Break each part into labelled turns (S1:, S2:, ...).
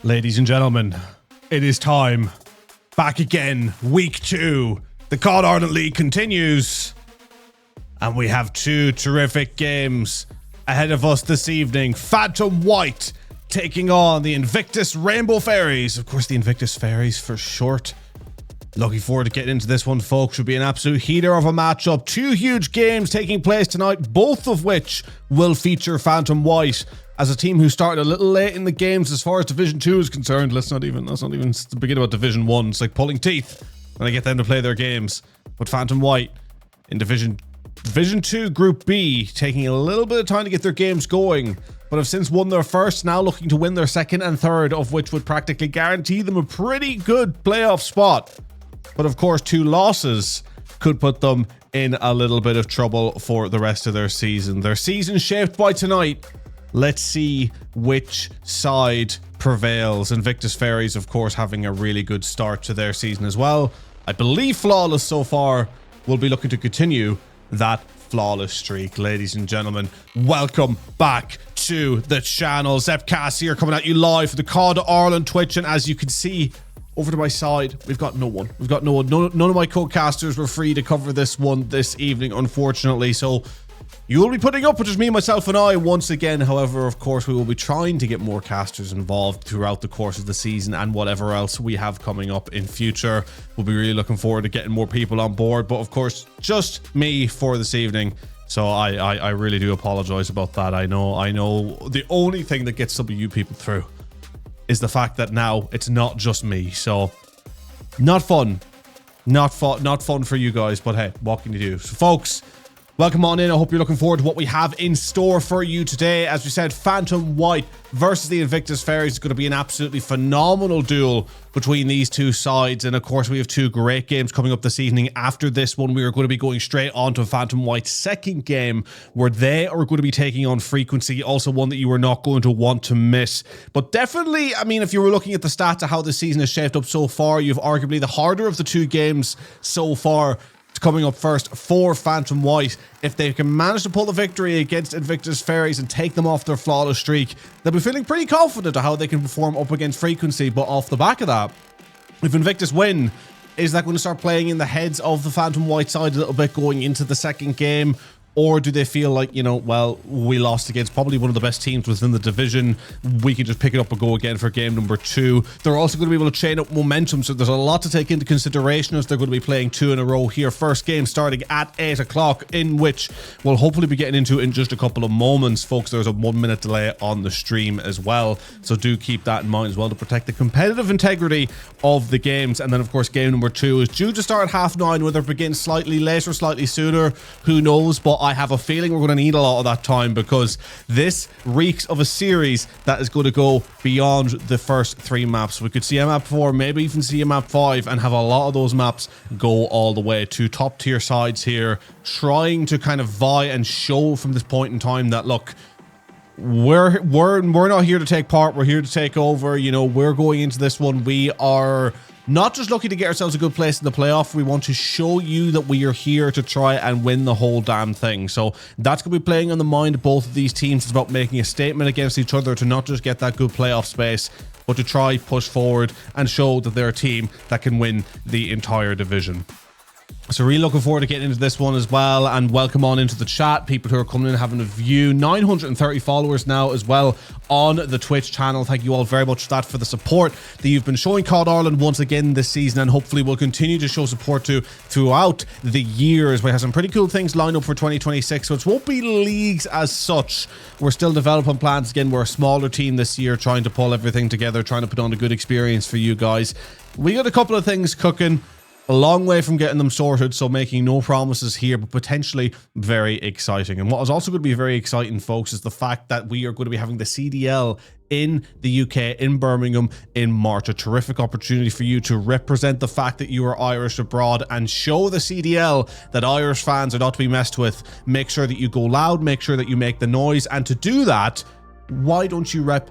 S1: Ladies and gentlemen, it is time. Back again, week 2. The COD Ireland League continues. And we have 2 terrific games ahead of us this evening. Phntm White taking on the Invictus Rainbow Fairies. Of course, the Invictus Fairies for short. Looking forward to getting into this one, folks. Should be an absolute heater of a matchup. 2 huge games taking place tonight, both of which will feature Phntm White as a team who started a little late in the games as far as Division 2 is concerned. That's not even the beginning about Division 1. It's like pulling teeth when I get them to play their games. But Phntm White in Division 2 Group B taking a little bit of time to get their games going, but have since won their first, now looking to win their second and third, of which would practically guarantee them a pretty good playoff spot. But of course, 2 losses could put them in a little bit of trouble for the rest of their season. Their season shaped by tonight. Let's see which side prevails. Invictus Fairies, of course, having a really good start to their season as well. I believe Flawless so far will be looking to continue that flawless streak. Ladies and gentlemen, welcome back to the channel. Zepcast here, coming at you live for the COD Ireland Twitch, and as you can see over to my side, we've got no one. None of my co-casters were free to cover this one this evening, unfortunately, so you will be putting up with just me, myself, and I once again. However, of course, we will be trying to get more casters involved throughout the course of the season and whatever else we have coming up in future. We'll be really looking forward to getting more people on board, but of course, just me for this evening. So I really do apologize about that. I know the only thing that gets some of you people through is the fact that now it's not just me. So not fun for you guys, but hey, what can you do? So folks, welcome on in. I hope you're looking forward to what we have in store for you today. As we said, Phntm White versus the Invictus Fairies is going to be an absolutely phenomenal duel between these 2 sides. And of course, we have 2 great games coming up this evening. After this one, we are going to be going straight on to Phntm White's second game, where they are going to be taking on Frequency, also one that you are not going to want to miss. But definitely, I mean, if you were looking at the stats of how this season has shaped up so far, you've arguably the harder of the 2 games so far coming up first for Phntm White. If they can manage to pull the victory against Invictus Fairies and take them off their flawless streak, they'll be feeling pretty confident of how they can perform up against Frequency. But off the back of that, if Invictus win, is that going to start playing in the heads of the Phntm White side a little bit going into the second game? Or do they feel like, you know, well, we lost against probably one of the best teams within the division, we can just pick it up and go again for game number 2. They're also going to be able to chain up momentum, so there's a lot to take into consideration as they're going to be playing 2 in a row here. First game starting at 8 o'clock, in which we'll hopefully be getting into in just a couple of moments. Folks, there's a 1-minute delay on the stream as well, so do keep that in mind as well to protect the competitive integrity of the games. And then, of course, game number 2 is due to start at 9:30, whether it begins slightly later, slightly sooner, who knows, but I have a feeling we're going to need a lot of that time, because this reeks of a series that is going to go beyond the first 3 maps. We could see a map 4, maybe even see a map 5, and have a lot of those maps go all the way to top tier sides here, trying to kind of vie and show from this point in time that, look, we're not here to take part, we're here to take over. You know, we're going into this one, we are not just looking to get ourselves a good place in the playoff, we want to show you that we are here to try and win the whole damn thing. So that's going to be playing on the mind of both of these teams. It's about making a statement against each other to not just get that good playoff space, but to try push forward and show that they're a team that can win the entire division. So really looking forward to getting into this one as well, and welcome on into the chat, people who are coming in having a view. 930 followers now as well on the Twitch channel. Thank you all very much for that, for the support that you've been showing COD Ireland once again this season, and hopefully we'll continue to show support to throughout the years. We have some pretty cool things lined up for 2026, so it won't be leagues as such. We're still developing plans. Again, we're a smaller team this year, trying to pull everything together, trying to put on a good experience for you guys. We got a couple of things cooking. A long way from getting them sorted, so making no promises here, but potentially very exciting. And what is also going to be very exciting, folks, is the fact that we are going to be having the CDL in the UK, in Birmingham, in March. A terrific opportunity for you to represent the fact that you are Irish abroad and show the CDL that Irish fans are not to be messed with. Make sure that you go loud, make sure that you make the noise, and to do that, why don't you rep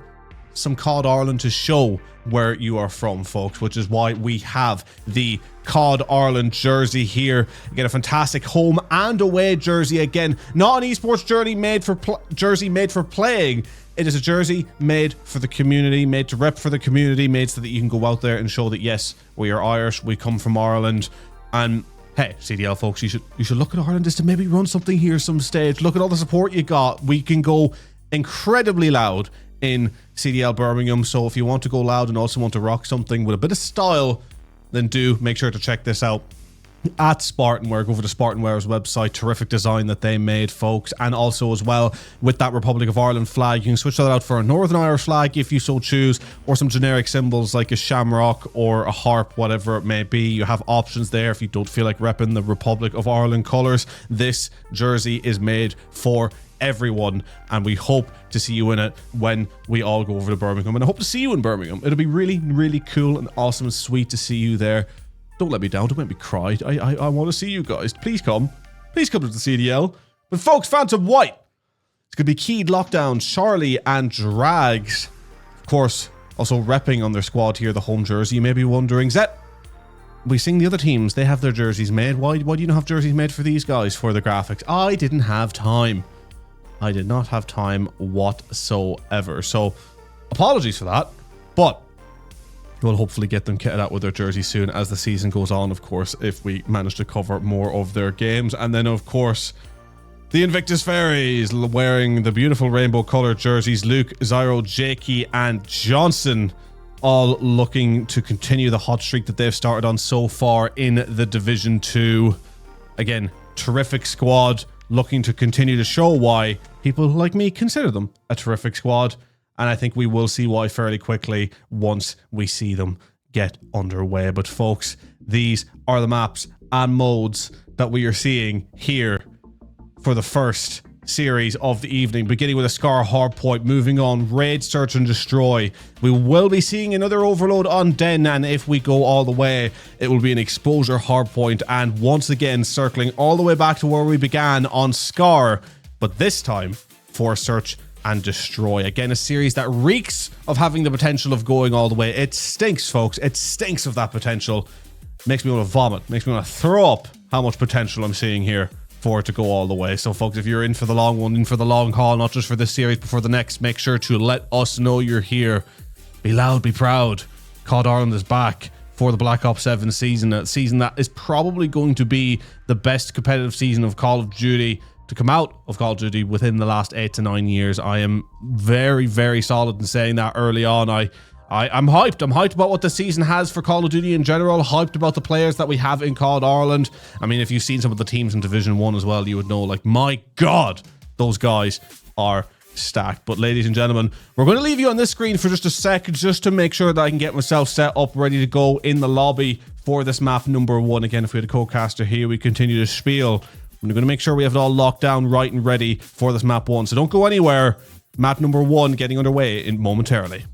S1: some COD Ireland to show where you are from, folks, which is why we have the COD Ireland jersey here. Again, a fantastic home and away jersey. Again, not an esports jersey made for playing. It is a jersey made for the community, made to rep for the community, made so that you can go out there and show that, yes, we are Irish, we come from Ireland. And hey, CDL folks, you should look at Ireland as to maybe run something here some stage. Look at all the support you got. We can go incredibly loud in CDL Birmingham. So if you want to go loud and also want to rock something with a bit of style, then do make sure to check this out at Spartanwear. Go over to Spartanwear's website. Terrific design that they made, folks. And also as well, with that Republic of Ireland flag, you can switch that out for a Northern Irish flag if you so choose, or some generic symbols like a shamrock or a harp, whatever it may be. You have options there if you don't feel like repping the Republic of Ireland colours. This jersey is made for everyone, and we hope to see you in it when we all go over to Birmingham. And I hope to see you in Birmingham. It'll be really, really cool and awesome and sweet to see you there. Don't let me down. Don't make me cry. I want to see you guys. Please come. Please come to the CDL. But folks, Phntm White. It's going to be Keyed, Lockdown, Charlie, and Drags. Of course, also repping on their squad here, the home jersey. You may be wondering, Zet, we sing the other teams. They have their jerseys made. Why do you not have jerseys made for these guys for the graphics? I didn't have time. I did not have time whatsoever. So, apologies for that. But we'll hopefully get them kitted out with their jerseys soon as the season goes on, of course, if we manage to cover more of their games. And then, of course, the Invictus Fairies wearing the beautiful rainbow colored jerseys. Luke, Zyro, Jakey, and Johnson all looking to continue the hot streak that they've started on so far in the Division 2. Again, terrific squad, looking to continue to show why people like me consider them a terrific squad. And I think we will see why fairly quickly once we see them get underway. But folks, these are the maps and modes that we are seeing here for the first series of the evening, beginning with a Scar Hardpoint, moving on, Raid, Search and Destroy. We will be seeing another Overload on Den, and if we go all the way, it will be an Exposure Hardpoint, and once again circling all the way back to where we began on Scar, but this time for Search and Destroy. Again, a series that reeks of having the potential of going all the way. It stinks, folks. It stinks of that potential. Makes me want to vomit. Makes me want to throw up how much potential I'm seeing here for it to go all the way. So, folks, if you're in for the long one, in for the long haul, not just for this series, but for the next, make sure to let us know you're here. Be loud, be proud. COD Ireland is back for the Black Ops 7 season. A season that is probably going to be the best competitive season of Call of Duty to come out of Call of Duty within the last 8 to 9 years. I am very, very solid in saying that early on. I'm hyped. I'm hyped about what the season has for Call of Duty in general. Hyped about the players that we have in COD Ireland. I mean, if you've seen some of the teams in Division 1 as well, you would know, like, my God, those guys are stacked. But ladies and gentlemen, we're going to leave you on this screen for just a second, just to make sure that I can get myself set up, ready to go in the lobby for this map number 1. Again, if we had a co-caster here, we continue to spiel. We're going to make sure we have it all locked down, right and ready for this map 1. So don't go anywhere. Map number 1 getting underway momentarily.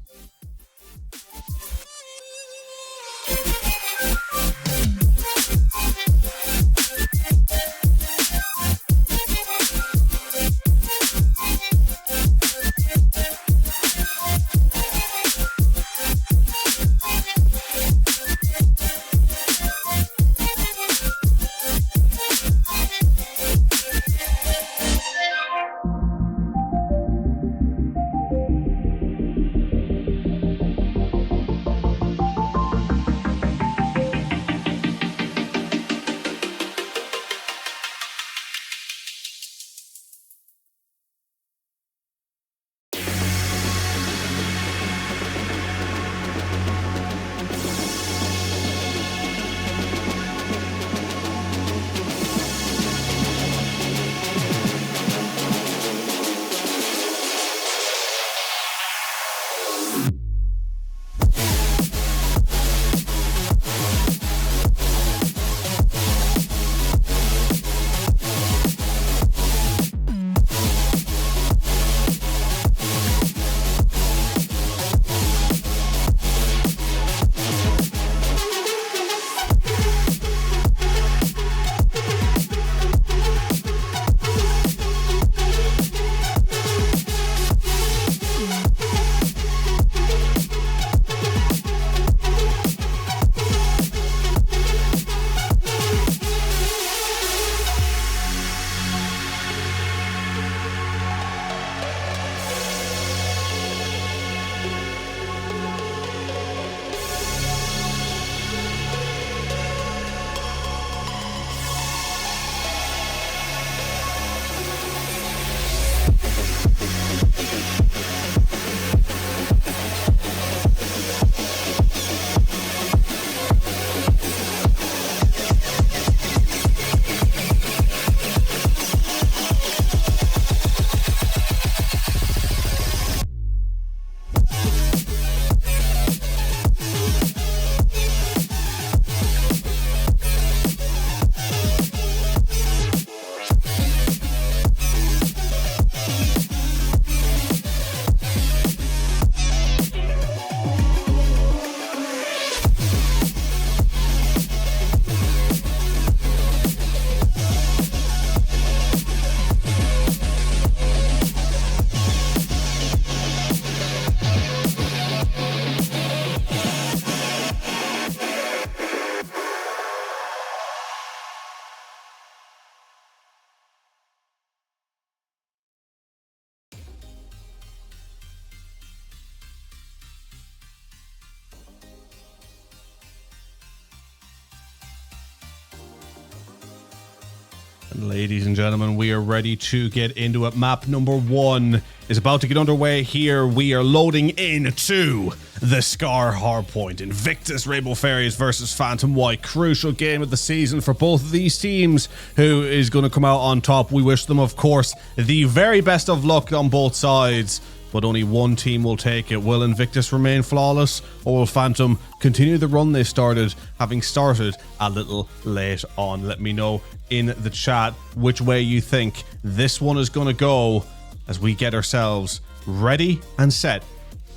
S1: And ladies and gentlemen, we are ready to get into it. Map number 1 is about to get underway here. We are loading into the Scar Hardpoint. Invictus Rainbow Fairies versus Phntm. Crucial game of the season for both of these teams. Who is going to come out on top? We wish them, of course, the very best of luck on both sides. But only one team will take it. Will Invictus remain flawless, or will Phntm continue the run they started, having started a little late on? Let me know in the chat which way you think this one is going to go as we get ourselves ready and set.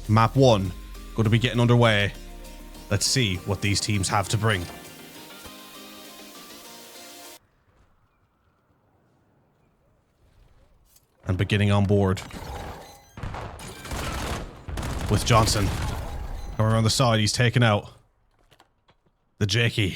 S1: Map 1 going to be getting underway. Let's see what these teams have to bring. And beginning on board with Johnson. Coming around the side, he's taken out the Jakey.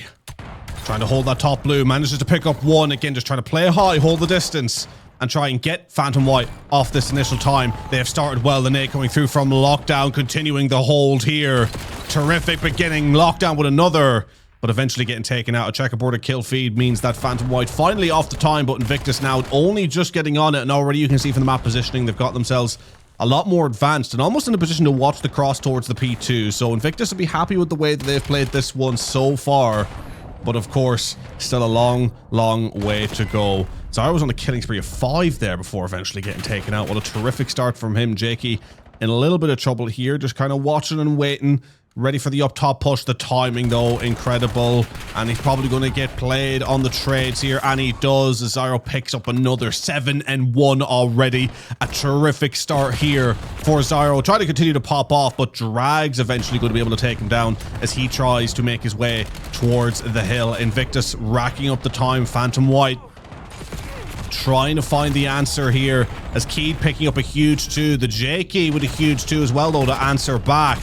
S1: Trying to hold that top blue, manages to pick up one. Again, just trying to play high, hold the distance, and try and get Phntm off this initial time. They have started well. The nade coming through from Lockdown, continuing the hold here. Terrific beginning. Lockdown with another, but eventually getting taken out. A checkerboard kill feed means that Phntm finally off the time, but Invictus now only just getting on it, and already you can see from the map positioning, they've got themselves a lot more advanced and almost in a position to watch the cross towards the P2. So Invictus will be happy with the way that they've played this one so far. But of course, still a long, long way to go. Zyro was on a killing spree of 5 there before eventually getting taken out. What a terrific start from him. Jakey in a little bit of trouble here, just kind of watching and waiting. Ready for the up top push. The timing though, incredible. And he's probably going to get played on the trades here. And he does. Zyro picks up another 7-1 already. A terrific start here for Zyro. Trying to continue to pop off, but Drag's eventually going to be able to take him down as he tries to make his way towards the hill. Invictus racking up the time. Phntm trying to find the answer here as Keed picking up a huge 2. The Jakey with a huge 2 as well though to answer back.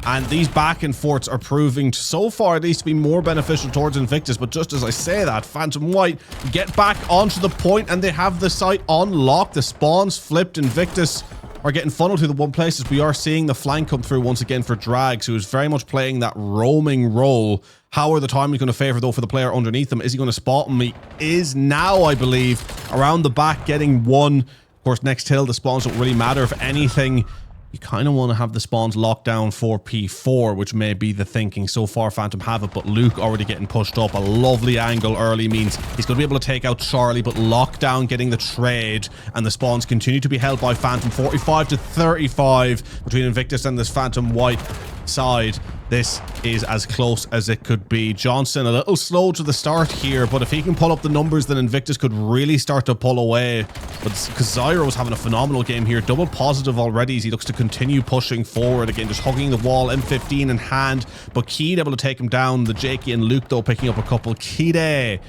S1: And these back and forths are proving so far at least to be more beneficial towards Invictus. But just as I say that, Phntm get back onto the point and they have the site on lock. The spawns flipped. Invictus are getting funneled to the one place as we are seeing the flank come through once again for Drags, who is very much playing that roaming role. How are the timings going to favor though for the player underneath them? Is he going to spot him? He is now, I believe, around the back getting one. Of course, next hill, the spawns don't really matter. If anything, you kind of want to have the spawns locked down for P4, which may be the thinking. So far, Phntm have it, but Luke already getting pushed up. A lovely angle early means he's going to be able to take out Charlie, but Lockdown getting the trade, and the spawns continue to be held by Phntm. 45 to 35 between Invictus and this Phntm side. This is as close as it could be. Johnson a little slow to the start here, but if he can pull up the numbers, then Invictus could really start to pull away. But because Zyro's having a phenomenal game here, double positive already as he looks to continue pushing forward. Again, just hugging the wall, M15 in hand, but Keed able to take him down. The Jakey and Luke though picking up a couple. Keed,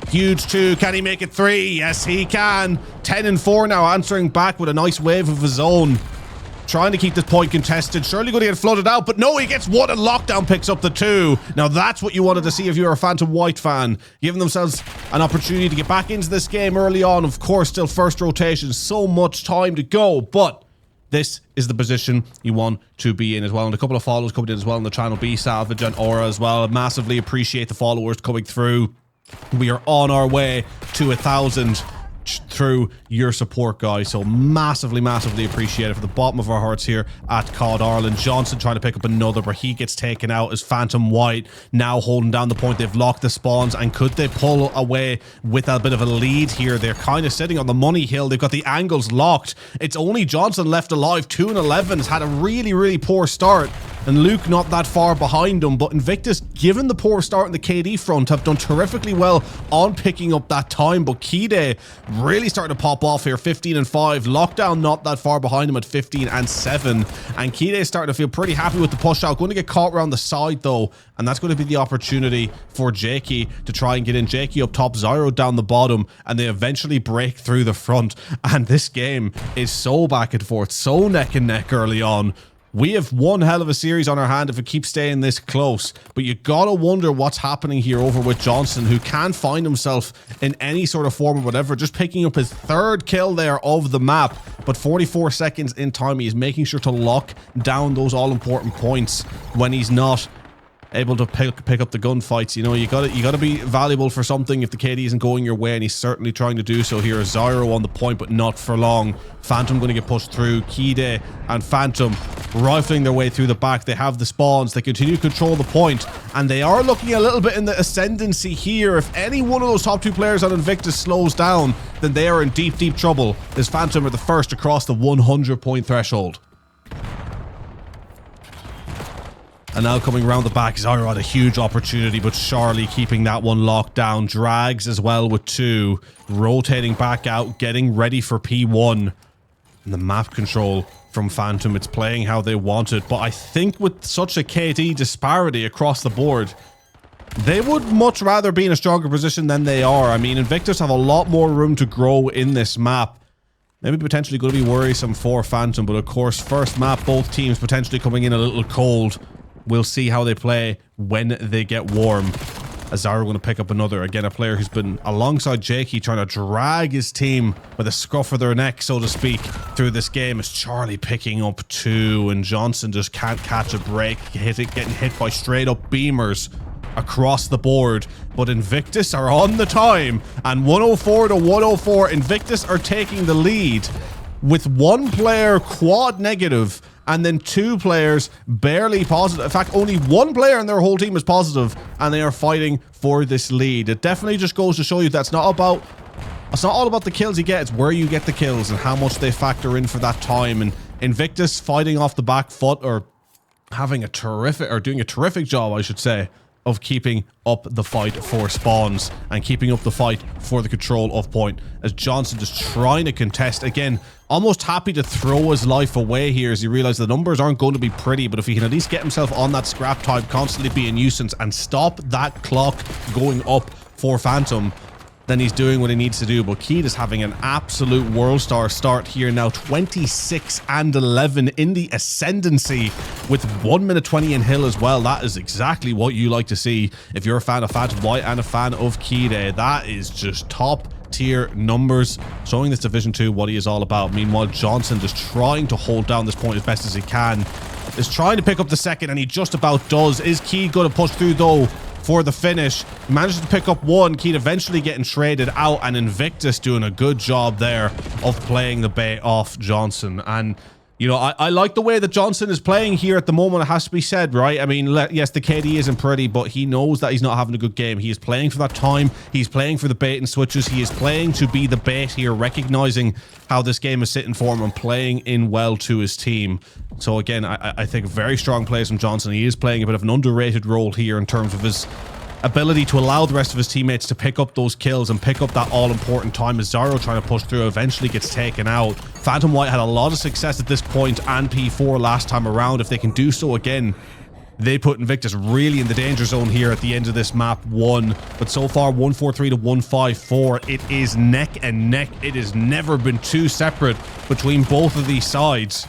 S1: huge 2. Can he make it 3? Yes, he can. 10-4 now, answering back with a nice wave of his own. Trying to keep this point contested. Surely going to get flooded out, but no, he gets 1 and Lockdown picks up the 2. Now that's what you wanted to see if you're a Phntm fan. Giving themselves an opportunity to get back into this game early on. Of course, still first rotation. So much time to go, but this is the position you want to be in as well. And a couple of followers coming in as well on the channel. B Salvage and Aura as well. I massively appreciate the followers coming through. We are on our way to 1,000 through your support, guys, so massively appreciate it from the bottom of our hearts here at COD Ireland. Johnson trying to pick up another, but he gets taken out as Phntm now holding down the point. They've locked the spawns, and could they pull away with a bit of a lead here? They're kind of sitting on the money hill. They've got the angles locked. It's only Johnson left alive. 2 and 11 has had a really poor start, and Luke not that far behind him. But Invictus, given the poor start in the KD front, have done terrifically well on picking up that time. But Kide really starting to pop off here. 15-5. Lockdown not that far behind him at 15-7. And Kide is starting to feel pretty happy with the push out. Going to get caught around the side though, and that's going to be the opportunity for Jakey to try and get in. Jakey up top, Zyro down the bottom, and they eventually break through the front. And this game is so back and forth, so neck and neck early on. We have one hell of a series on our hand if it keeps staying this close, but you gotta wonder what's happening here over with Johnson, who can't find himself in any sort of form or whatever, just picking up his 3rd kill there of the map. But 44 seconds in time, he's making sure to lock down those all-important points when he's not able to pick up the gunfights. You know, you gotta be valuable for something if the KD isn't going your way, and he's certainly trying to do so here. Zyro on the point, but not for long. Phntm going to get pushed through. Kide and Phntm rifling their way through the back. They have the spawns. They continue to control the point, and they are looking a little bit in the ascendancy here. If any one of those top 2 players on Invictus slows down, then they are in deep, deep trouble, as Phntm are the first to cross the 100-point threshold. And now coming around the back, Zyro had a huge opportunity, but Charlie keeping that one locked down. Drags as well with 2. Rotating back out, getting ready for P1. And the map control from Phntm, it's playing how they want it. But I think with such a KD disparity across the board, they would much rather be in a stronger position than they are. I mean, Invictus have a lot more room to grow in this map. Maybe potentially going to be worrisome for Phntm, but of course, first map, both teams potentially coming in a little cold. We'll see how they play when they get warm. Zyro going to pick up another. Again, a player who's been alongside Jakey, trying to drag his team with a scruff of their neck, so to speak, through this game. Is Charlie picking up 2, and Johnson just can't catch a break. Getting hit by straight up beamers across the board. But Invictus are on the time, and 104 to 104. Invictus are taking the lead with 1 player quad negative, and then 2 players barely positive. In fact, only 1 player in their whole team is positive, and they are fighting for this lead. It definitely just goes to show you that's not about... It's not all about the kills you get, it's where you get the kills and how much they factor in for that time. And Invictus fighting off the back foot, or having a terrific, or doing a terrific job, I should say, of keeping up the fight for spawns and keeping up the fight for the control of point, as Johnson just trying to contest again, almost happy to throw his life away here as he realizes the numbers aren't going to be pretty, but if he can at least get himself on that scrap time, constantly be a nuisance and stop that clock going up for Phntm, then he's doing what he needs to do. But Keed is having an absolute world star start here now, 26 and 11 in the ascendancy with 1 minute 20 in hill as well. That is exactly what you like to see if you're a fan of Phntm White and a fan of Kide. That is just top tier numbers, showing this Division 2 what he is all about. Meanwhile, Johnson just trying to hold down this point as best as he can, is trying to pick up the second, and he just about does. Is Keed going to push through though for the finish? He manages to pick up 1. Keed eventually getting traded out, and Invictus doing a good job there of playing the bait off Johnson. And you know, I like the way that Johnson is playing here at the moment, it has to be said, right? I mean, yes, the KD isn't pretty, but he knows that he's not having a good game. He is playing for that time. He's playing for the bait and switches. He is playing to be the bait here, recognizing how this game is sitting for him and playing in well to his team. So again, I think very strong plays from Johnson. He is playing a bit of an underrated role here in terms of his ability to allow the rest of his teammates to pick up those kills and pick up that all-important time, as Zyro trying to push through eventually gets taken out. Phntm White had a lot of success at this point and P4 last time around. If they can do so again, they put Invictus really in the danger zone here at the end of this map 1. But so far, 143 to 154. It is neck and neck. It has never been too separate between both of these sides,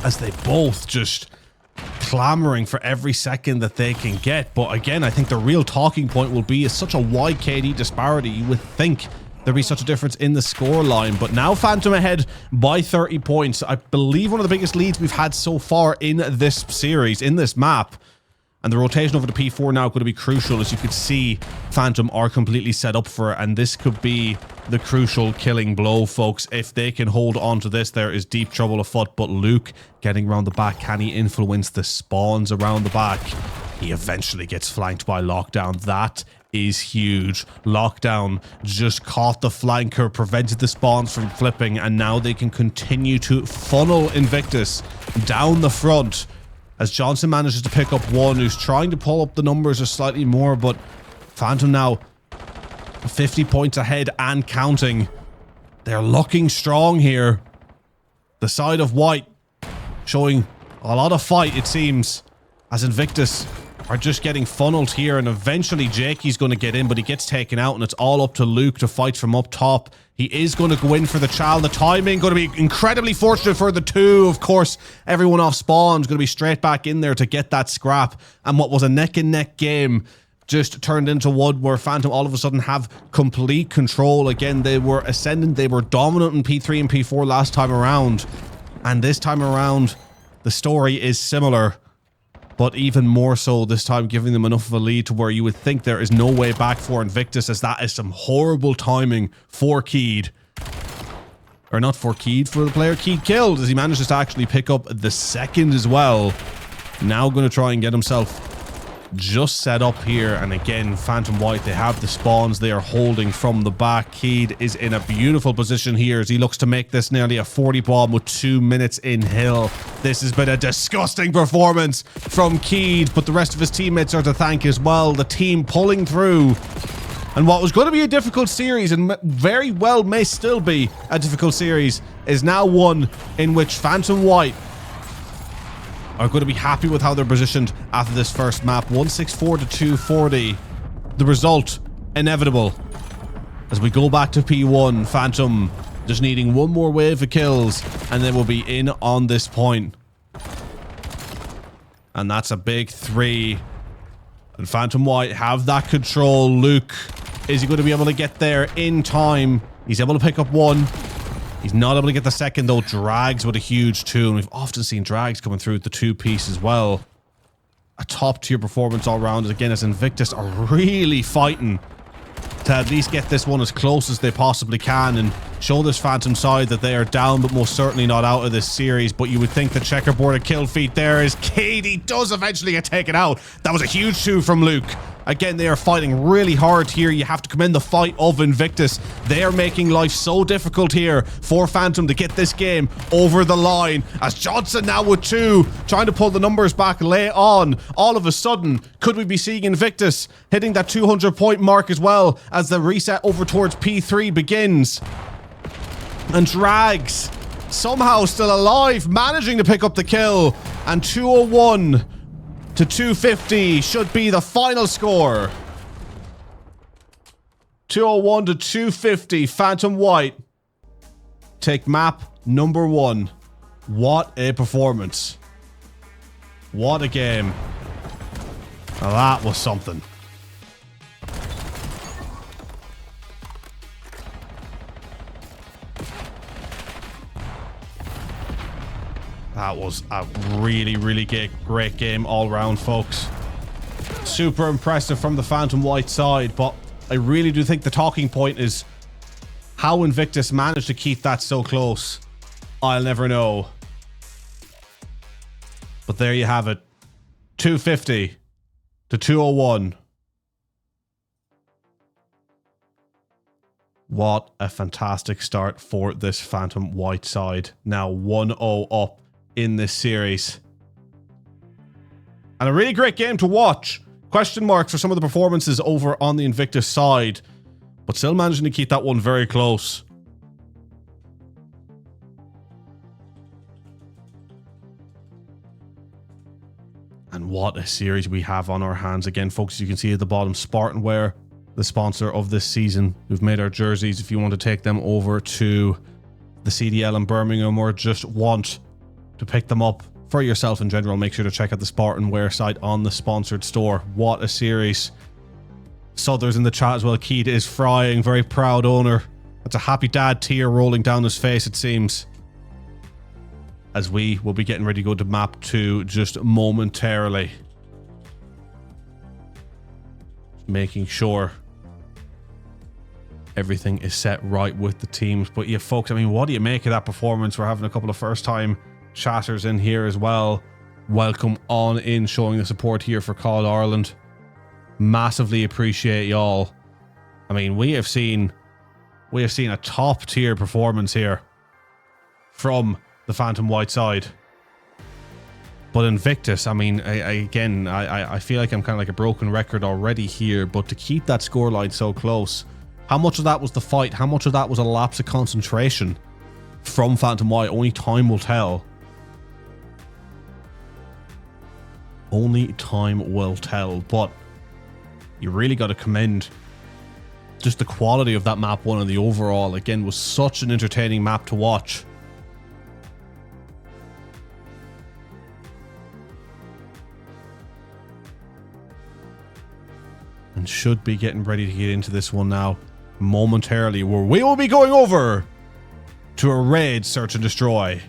S1: as they both just clamoring for every second that they can get. But again, I think the real talking point will be, is such a wide KD disparity. You would think there'd be such a difference in the score line, but now Phntm ahead by 30 points. I believe one of the biggest leads we've had so far in this series, in this map. And the rotation over the P4 now going to be crucial. As you could see, Phntm are completely set up for it, and this could be the crucial killing blow, folks. If they can hold on to this, there is deep trouble afoot. But Luke getting around the back, can he influence the spawns around the back? He eventually gets flanked by Lockdown. That is huge. Lockdown just caught the flanker, prevented the spawns from flipping, and now they can continue to funnel Invictus down the front, as Johnson manages to pick up 1, who's trying to pull up the numbers just slightly more. But Phntm now 50 points ahead and counting. They're looking strong here. The side of White showing a lot of fight, it seems, as Invictus are just getting funneled here. And eventually Jakey's going to get in, but he gets taken out, and it's all up to Luke to fight from up top. He is going to go in for the Chal. The timing going to be incredibly fortunate for the 2. Of course, everyone off spawn is going to be straight back in there to get that scrap. And what was a neck and neck game just turned into one where Phntm all of a sudden have complete control. Again, they were ascendant. They were dominant in P3 and P4 last time around. And this time around, the story is similar. but even more so this time, giving them enough of a lead to where you would think there is no way back for Invictus, as that is some horrible timing for Keed. Or not for Keed, for the player Keed killed, as he manages to actually pick up the second as well. Now going to try and get himself just set up here, and again, Phntm White, they have the spawns they are holding from the back. Keed is in a beautiful position here as he looks to make this nearly a 40 bomb with 2 minutes in hill. This has been a disgusting performance from Keed, but the rest of his teammates are to thank as well. The team pulling through, and what was going to be a difficult series, and very well may still be a difficult series, is now one in which Phntm White are going to be happy with how they're positioned after this first map. 164 to 240. The result, inevitable. As we go back to P1, Phntm just needing one more wave of kills, and then we'll be in on this point. And that's a big 3. And Phntm White have that control. Luke, is he going to be able to get there in time? He's able to pick up 1. He's not able to get the second, though. Drags with a huge 2, and we've often seen Drags coming through with the 2-piece as well. A top-tier performance all round, again, as Invictus are really fighting to at least get this one as close as they possibly can and show this Phntm side that they are down, but most certainly not out of this series. But you would think the checkerboard kill feat there is Katie does eventually get taken out. That was a huge 2 from Luke. Again, they are fighting really hard here. You have to commend the fight of Invictus. They are making life so difficult here for Phntm to get this game over the line. As Johnson now with 2, trying to pull the numbers back late on. All of a sudden, could we be seeing Invictus hitting that 200-point mark as well as the reset over towards P3 begins? And Drags somehow still alive, managing to pick up the kill. And 201 to 250 should be the final score. 201 to 250. Phntm White take map number 1. What a performance. What a game. Now that was something. That was a really, really great game all round, folks. Super impressive from the Phntm White side, but I really do think the talking point is how Invictus managed to keep that so close. I'll never know. But there you have it. 250 to 201. What a fantastic start for this Phntm White side. Now 1-0 up in this series. And a really great game to watch. Question marks for some of the performances over on the Invictus side, but still managing to keep that one very close. And what a series we have on our hands. Again, folks, you can see at the bottom, Spartanware, the sponsor of this season. We've made our jerseys if you want to take them over to the CDL in Birmingham or just want to pick them up for yourself in general. Make sure to check out the Spartanware site on the sponsored store. What a series. Southers in the chat as well. Keed is frying. Very proud owner. That's a happy dad tear rolling down his face, it seems. As we will be getting ready to go to map 2 just momentarily. Making sure everything is set right with the teams. But yeah, folks, I mean, what do you make of that performance? We're having a couple of first-time chatters in here as well. Welcome on in, showing the support here for COD Ireland. Massively appreciate y'all. I mean, we have seen a top tier performance here from the Phntm White side. But Invictus, I mean, I feel like I'm kind of like a broken record already here, but to keep that scoreline so close, how much of that was the fight? How much of that was a lapse of concentration from Phntm White? Only time will tell. Only time will tell, but you really got to commend just the quality of that map 1 and the overall. Again, was such an entertaining map to watch. And should be getting ready to get into this one now momentarily, where we will be going over to a raid search and destroy.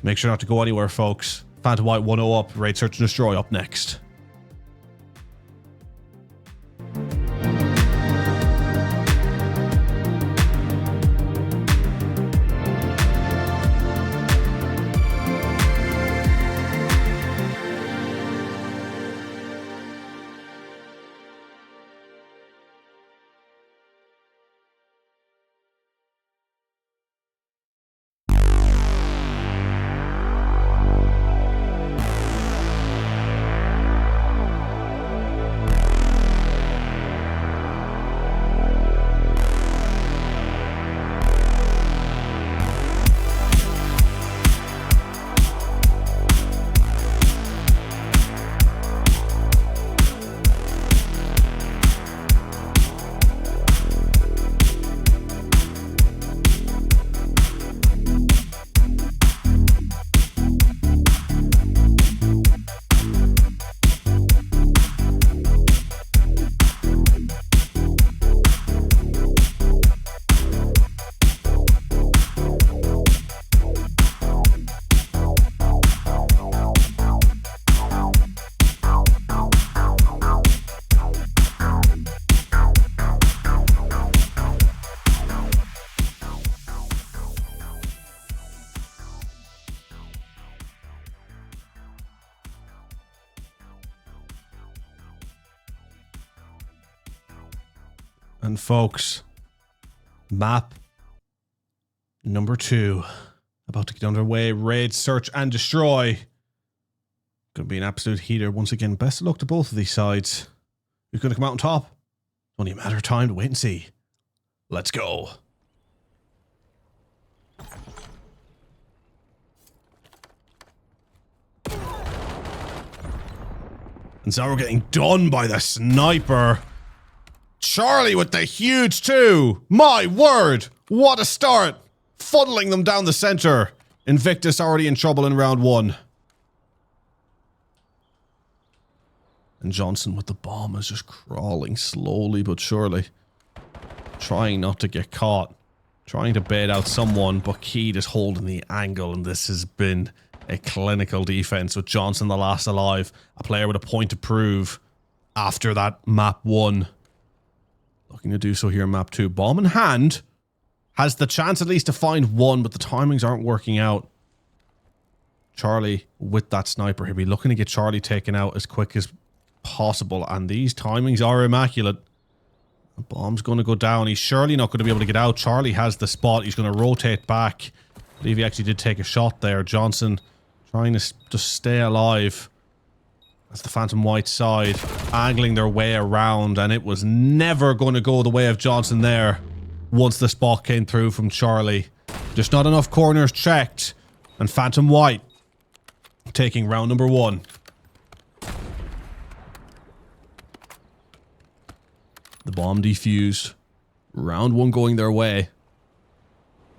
S1: Make sure not to go anywhere, folks. Phntm White 1-0 up. Raid, search, and destroy up next. And folks, map number 2 about to get underway. Raid, search, and destroy. Going to be an absolute heater once again. Best of luck to both of these sides. Who's going to come out on top? It's only a matter of time to wait and see. Let's go. And so we're getting done by the sniper. Charlie with the huge 2. My word. What a start. Funneling them down the center. Invictus already in trouble in round 1. And Johnson with the bomb is just crawling slowly but surely. Trying not to get caught. Trying to bait out someone, but Keed is holding the angle, and this has been a clinical defense with Johnson the last alive. A player with a point to prove after that map 1. Looking to do so here in map 2. Bomb in hand. Has the chance at least to find one, but the timings aren't working out. Charlie with that sniper. He'll be looking to get Charlie taken out as quick as possible, and these timings are immaculate. The bomb's going to go down. He's surely not going to be able to get out. Charlie has the spot. He's going to rotate back. I believe he actually did take a shot there. Johnson trying to just stay alive. That's the Phntm White side, angling their way around, and it was never going to go the way of Johnson there once the spot came through from Charlie. Just not enough corners checked, and Phntm White taking round number 1. The bomb defused. Round 1 going their way.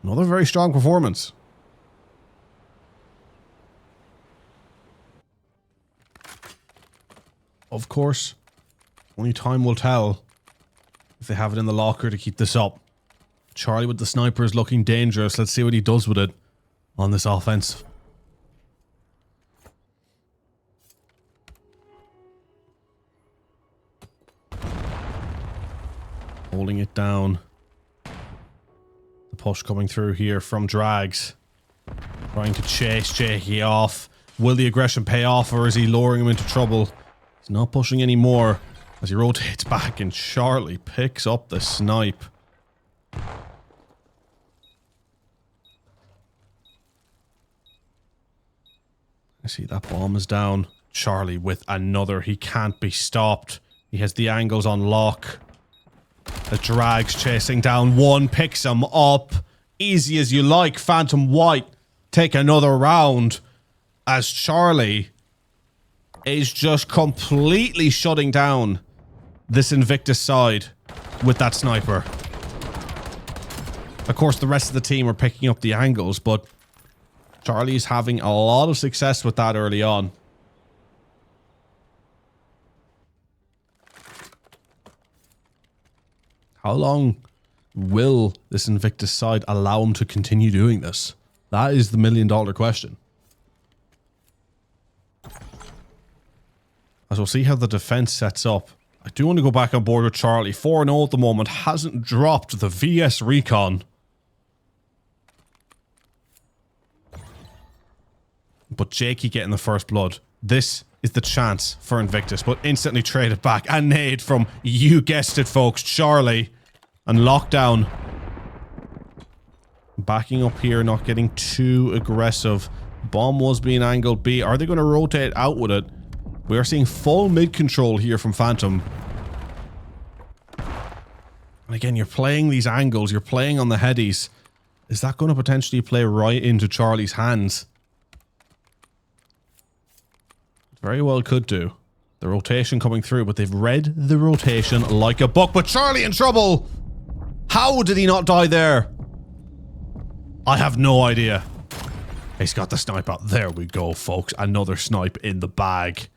S1: Another very strong performance. Of course, only time will tell if they have it in the locker to keep this up. Charlie with the sniper is looking dangerous. Let's see what he does with it on this offense. Holding it down. The push coming through here from Drags. Trying to chase Jakey off. Will the aggression pay off, or is he luring him into trouble? He's not pushing anymore as he rotates back, and Charlie picks up the snipe. I see that bomb is down. Charlie with another. He can't be stopped. He has the angles on lock. The Drags chasing down one, picks him up. Easy as you like. Phntm White take another round as Charlie is just completely shutting down this Invictus side with that sniper. Of course, the rest of the team are picking up the angles, but Charlie's having a lot of success with that early on. How long will this Invictus side allow him to continue doing this? That is the $1 million question. As we'll see how the defense sets up. I do want to go back on board with Charlie. 4-0 at the moment. Hasn't dropped the VS Recon. But Jakey getting the first blood. This is the chance for Invictus, but instantly traded back. And nade from, you guessed it folks, Charlie. And lockdown. Backing up here, not getting too aggressive. Bomb was being angled B. Are they going to rotate out with it? We are seeing full mid control here from Phntm. And again, you're playing these angles, you're playing on the headies. Is that going to potentially play right into Charlie's hands? Very well could do. The rotation coming through, but they've read the rotation like a book. But Charlie in trouble! How did he not die there? I have no idea. He's got the snipe out. There we go, folks. Another snipe in the bag.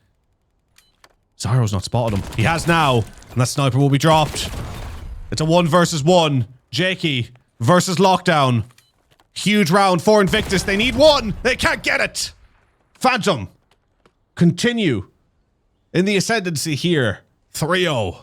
S1: Zyro's not spotted him. He has now. And that sniper will be dropped. It's a 1 versus 1. Jakey versus Lockdown. Huge round for Invictus. They need one. They can't get it. Phntm continue in the ascendancy here. 3-0.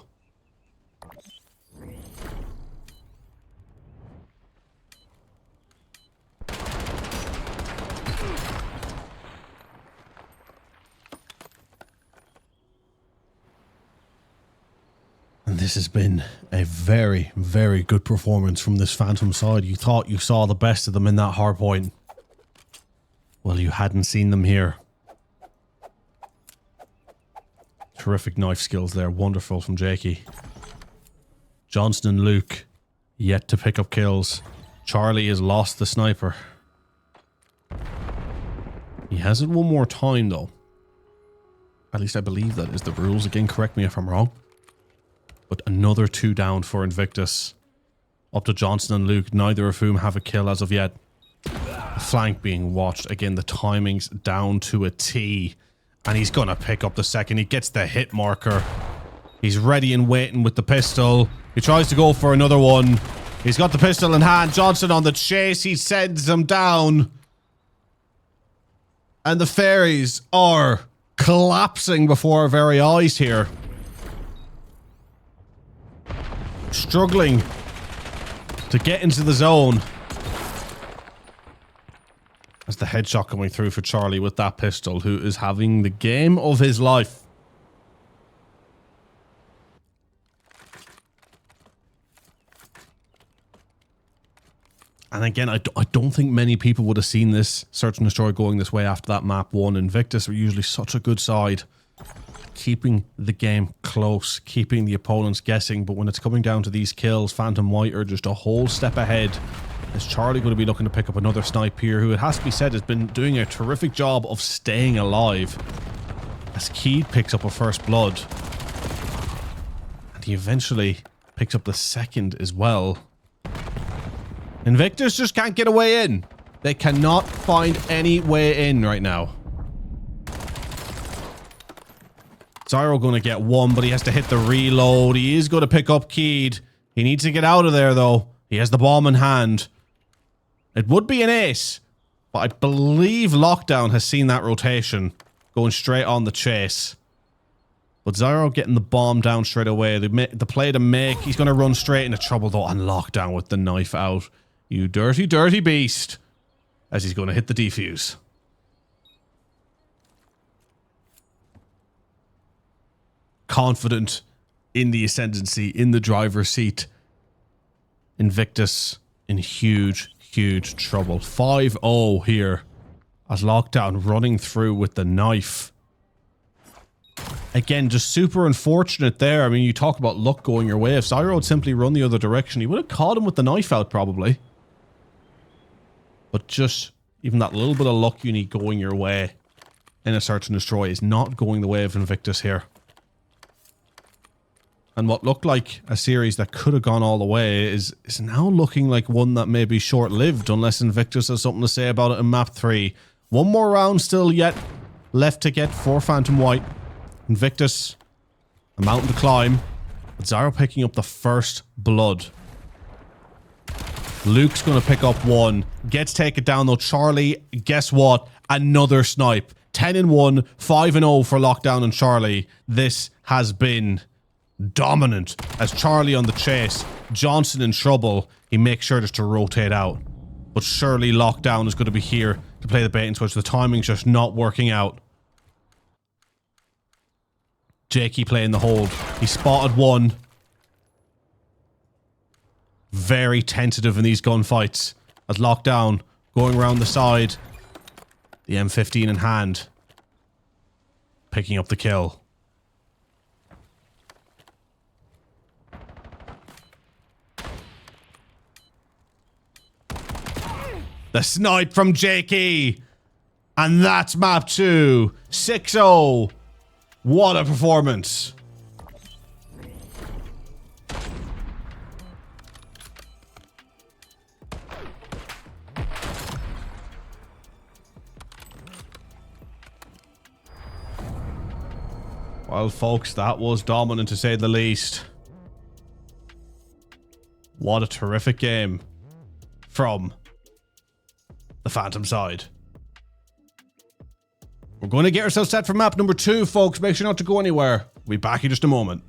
S1: And this has been a very, very good performance from this Phntm side. You thought you saw the best of them in that hard point. Well, you hadn't seen them here. Terrific knife skills there. Wonderful from Jakey. Johnson and Luke yet to pick up kills. Charlie has lost the sniper. He has it one more time though. At least I believe that is the rules. Again, correct me if I'm wrong. But another 2 down for Invictus. Up to Johnson and Luke, neither of whom have a kill as of yet. The flank being watched. Again, the timing's down to a T. And he's gonna pick up the second. He gets the hit marker. He's ready and waiting with the pistol. He tries to go for another one. He's got the pistol in hand. Johnson on the chase. He sends him down. And the Fairies are collapsing before our very eyes here. Struggling to get into the zone. As the headshot coming through for Charlie with that pistol, who is having the game of his life. And again, I don't think many people would have seen this Search and Destroy going this way after that map 1. Invictus are usually such a good side. Keeping the game close, keeping the opponents guessing, but when it's coming down to these kills, Phntm White are just a whole step ahead. Is Charlie going to be looking to pick up another snipe here, who it has to be said has been doing a terrific job of staying alive. As Keed picks up a first blood. And he eventually picks up the second as well. Invictus just can't get a way in. They cannot find any way in right now. Zyro going to get one, but he has to hit the reload. He is going to pick up Keed. He needs to get out of there, though. He has the bomb in hand. It would be an ace, but I believe Lockdown has seen that rotation. Going straight on the chase. But Zyro getting the bomb down straight away. The play to make. He's going to run straight into trouble, though, and Lockdown with the knife out. You dirty, dirty beast. As he's going to hit the defuse. Confident in the ascendancy, in the driver's seat. Invictus in huge, huge trouble. 5-0 here as Lockdown running through with the knife. Again, just super unfortunate there. I mean, you talk about luck going your way. If Zyro had simply run the other direction, he would have caught him with the knife out probably. But just even that little bit of luck you need going your way in a Search and Destroy is not going the way of Invictus here. And what looked like a series that could have gone all the way is now looking like one that may be short-lived unless Invictus has something to say about it in map 3. One more round still yet left to get for Phntm White. Invictus, a mountain to climb. But Zyro picking up the first blood. Luke's going to pick up one. Gets taken down though. Charlie, guess what? Another snipe. 10-1, 5-0 for Lockdown and Charlie. This has been dominant. As Charlie on the chase, Johnson in trouble. He makes sure just to rotate out. But surely Lockdown is going to be here to play the bait and switch. The timing's just not working out. Jakey playing the hold. He spotted one. Very tentative in these gunfights. As Lockdown going around the side. The M15 in hand. Picking up the kill. The snipe from Jakey. And that's map 2. 6-0. What a performance. Well, folks, that was dominant to say the least. What a terrific game from the Phntm side. We're going to get ourselves set for map number 2, folks. Make sure not to go anywhere. We'll be back in just a moment.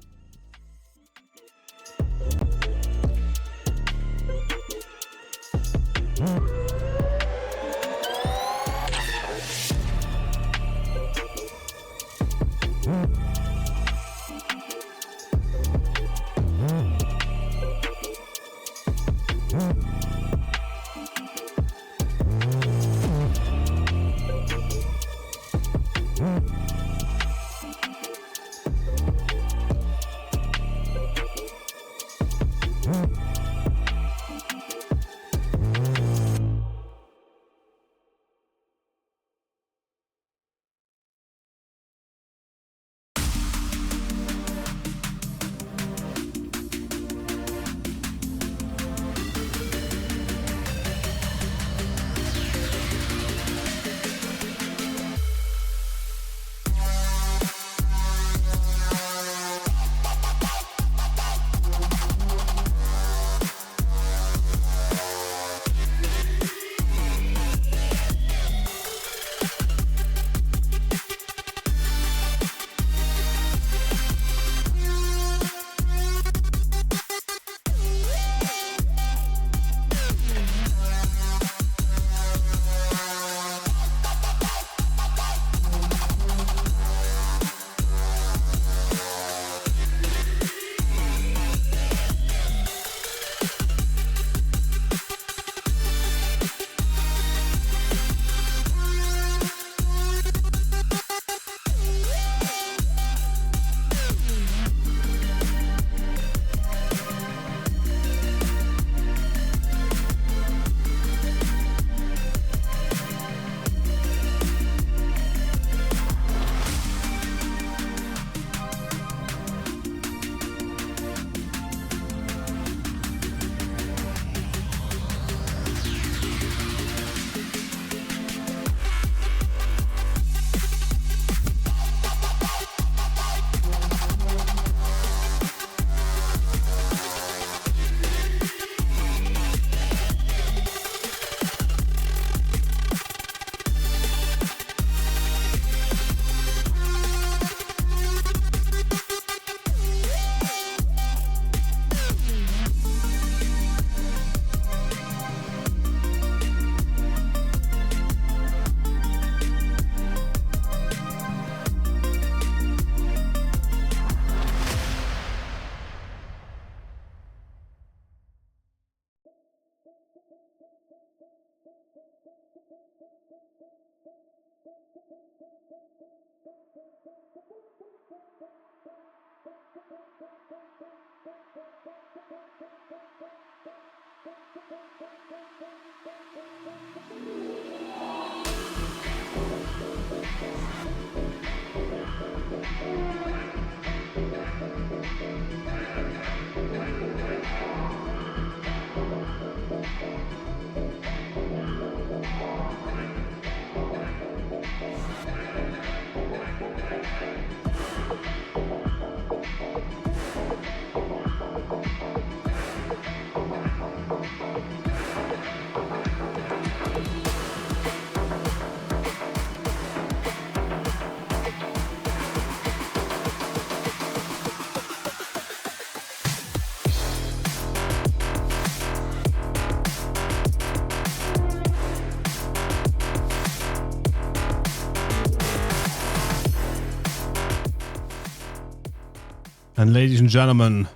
S1: And ladies and gentlemen,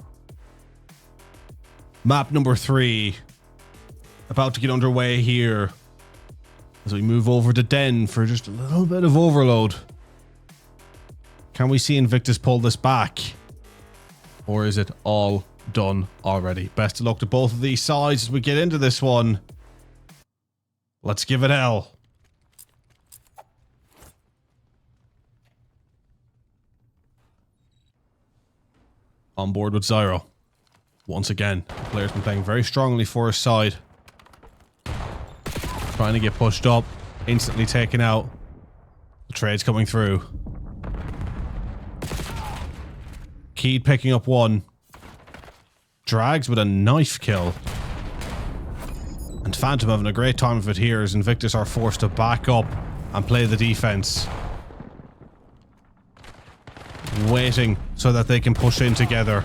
S1: map number 3 about to get underway here as we move over to Den for just a little bit of overload. Can we see Invictus pull this back? Or is it all done already? Best of luck to both of these sides as we get into this one. Let's give it hell. On board with Zyro. Once again, the player's been playing very strongly for his side. Trying to get pushed up. Instantly taken out. The trade's coming through. Keed picking up one. Drags with a knife kill. And Phntm having a great time of it here as Invictus are forced to back up and play the defense. Waiting so that they can push in together.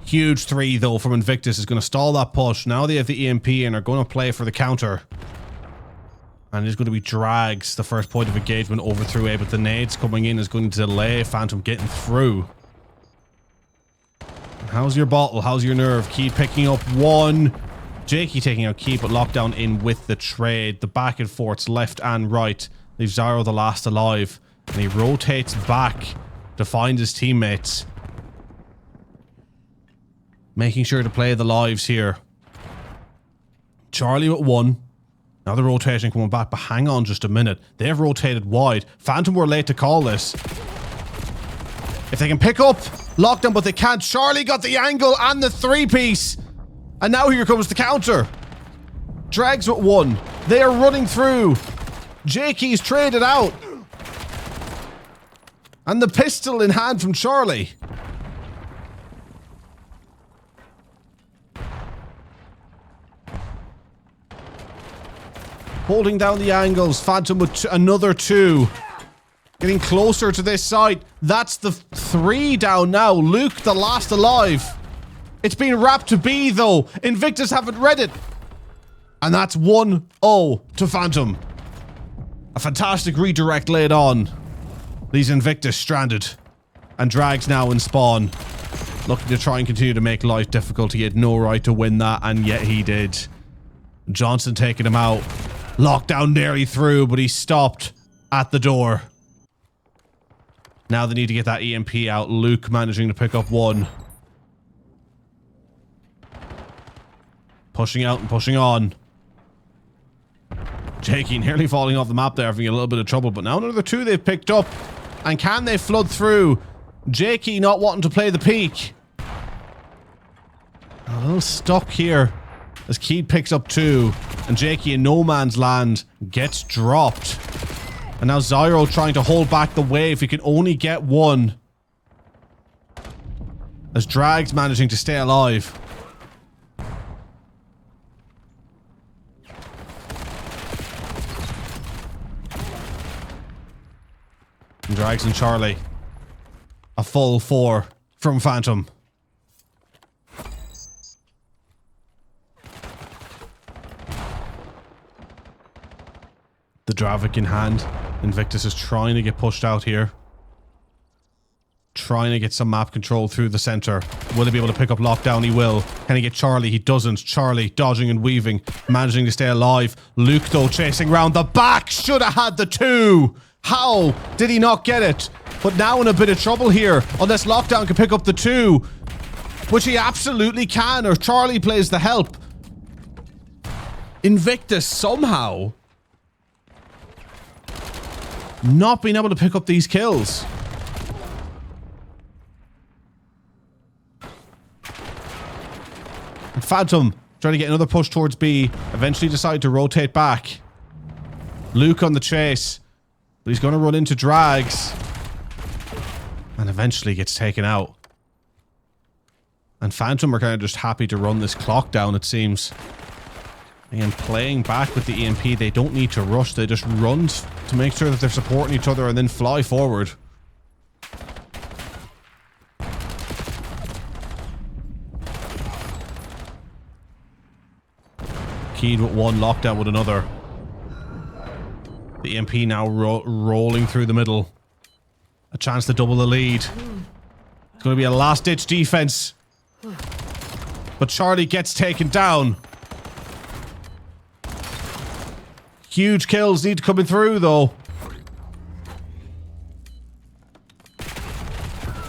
S1: Huge 3 though from Invictus is going to stall that push. Now they have the EMP and are going to play for the counter. And it's going to be Drags, the first point of engagement over through A, but the nades coming in is going to delay Phntm getting through. How's your bottle? How's your nerve? Key picking up one. Jakey taking out Key, but lockdown in with the trade. The back and forths left and right. Leaves Zyro the last alive. And he rotates back to find his teammates. Making sure to play the lives here. Charlie with 1. Now the rotation coming back, but hang on just a minute. They've rotated wide. Phntm were late to call this. If they can pick up lockdown, but they can't. Charlie got the angle and the 3-piece. And now here comes the counter. Drags with 1. They are running through. Jakey's traded out. And the pistol in hand from Charlie. Holding down the angles. Phntm with another 2. Getting closer to this side. That's the 3 down now. Luke, the last alive. It's been wrapped to B though. Invictus haven't read it. And that's 1-0 to Phntm. A fantastic redirect laid on. Leaves Invictus stranded. And Drags now in spawn. Looking to try and continue to make life difficult. He had no right to win that, and yet he did. Johnson taking him out. Lockdown nearly through, but he stopped at the door. Now they need to get that EMP out. Luke managing to pick up 1. Pushing out and pushing on. Jakey nearly falling off the map there, having a little bit of trouble, but now another 2 they've picked up. And can they flood through? Jakey not wanting to play the peak. A little stuck here as Keed picks up 2. And Jakey in no man's land gets dropped. And now Zyro trying to hold back the wave. He can only get 1. As Drags managing to stay alive. And Drags and Charlie. A full 4 from Phntm. The Dravik in hand. Invictus is trying to get pushed out here. Trying to get some map control through the center. Will he be able to pick up lockdown? He will. Can he get Charlie? He doesn't. Charlie dodging and weaving. Managing to stay alive. Luke though chasing round the back. Should have had the 2. How did he not get it? But now in a bit of trouble here. Unless lockdown can pick up the 2. Which he absolutely can. Or Charlie plays the help. Invictus somehow not being able to pick up these kills. And Phntm trying to get another push towards B. Eventually decide to rotate back. Luke on the chase. But he's going to run into Drags. And eventually gets taken out. And Phntm are kind of just happy to run this clock down, it seems. Again, playing back with the EMP, they don't need to rush. They just run to make sure that they're supporting each other and then fly forward. Keyed with 1, lockdown with another. The EMP now rolling through the middle. A chance to double the lead. It's going to be a last-ditch defense. But Charlie gets taken down. Huge kills need coming through, though.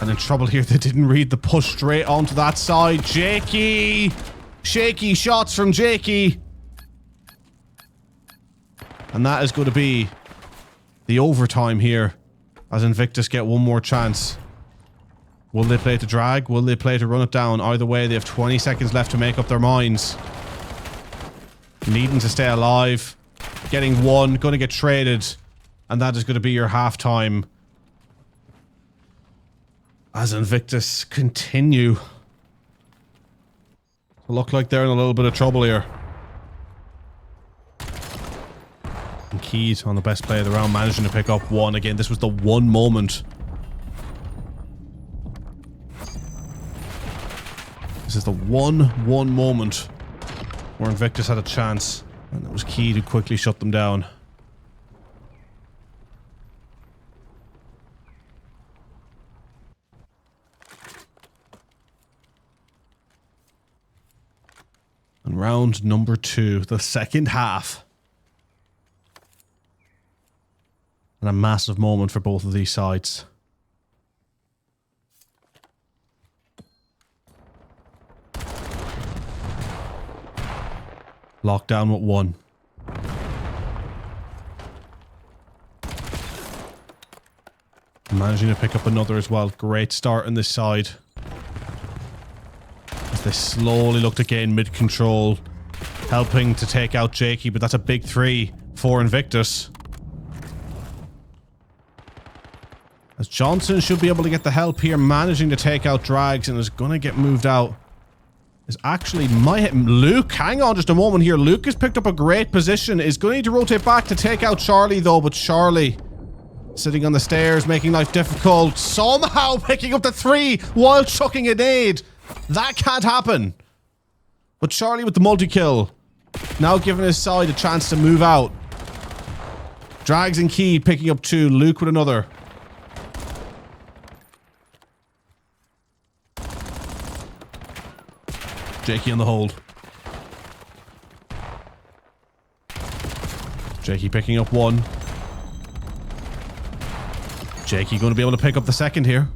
S1: And in trouble here, they didn't read the push straight onto that side. Jakey! Shaky shots from Jakey. And that is going to be the overtime here. As Invictus get one more chance. Will they play to drag? Will they play to run it down? Either way, they have 20 seconds left to make up their minds. Needing to stay alive. Getting one. Going to get traded. And that is going to be your halftime. As Invictus continue. Look like they're in a little bit of trouble here. And Keys on the best play of the round, managing to pick up one. Again, this was the one moment. This is the one moment where Invictus had a chance. And it was Key to quickly shut them down. And round number 2, the second half. And a massive moment for both of these sides. Lockdown with one. Managing to pick up another as well. Great start on this side. As they slowly look to gain mid-control. Helping to take out Jakey, but that's a big 3 for Invictus. As Johnson should be able to get the help here, managing to take out Drags and is going to get moved out. Is actually might hit Luke. Hang on just a moment here. Luke has picked up a great position. Is going to need to rotate back to take out Charlie though, but Charlie sitting on the stairs, making life difficult. Somehow picking up the 3 while chucking a nade. That can't happen. But Charlie with the multi-kill. Now giving his side a chance to move out. Drags and Key picking up 2. Luke with another. Jakey on the hold. Jakey picking up 1. Jakey going to be able to pick up the second here.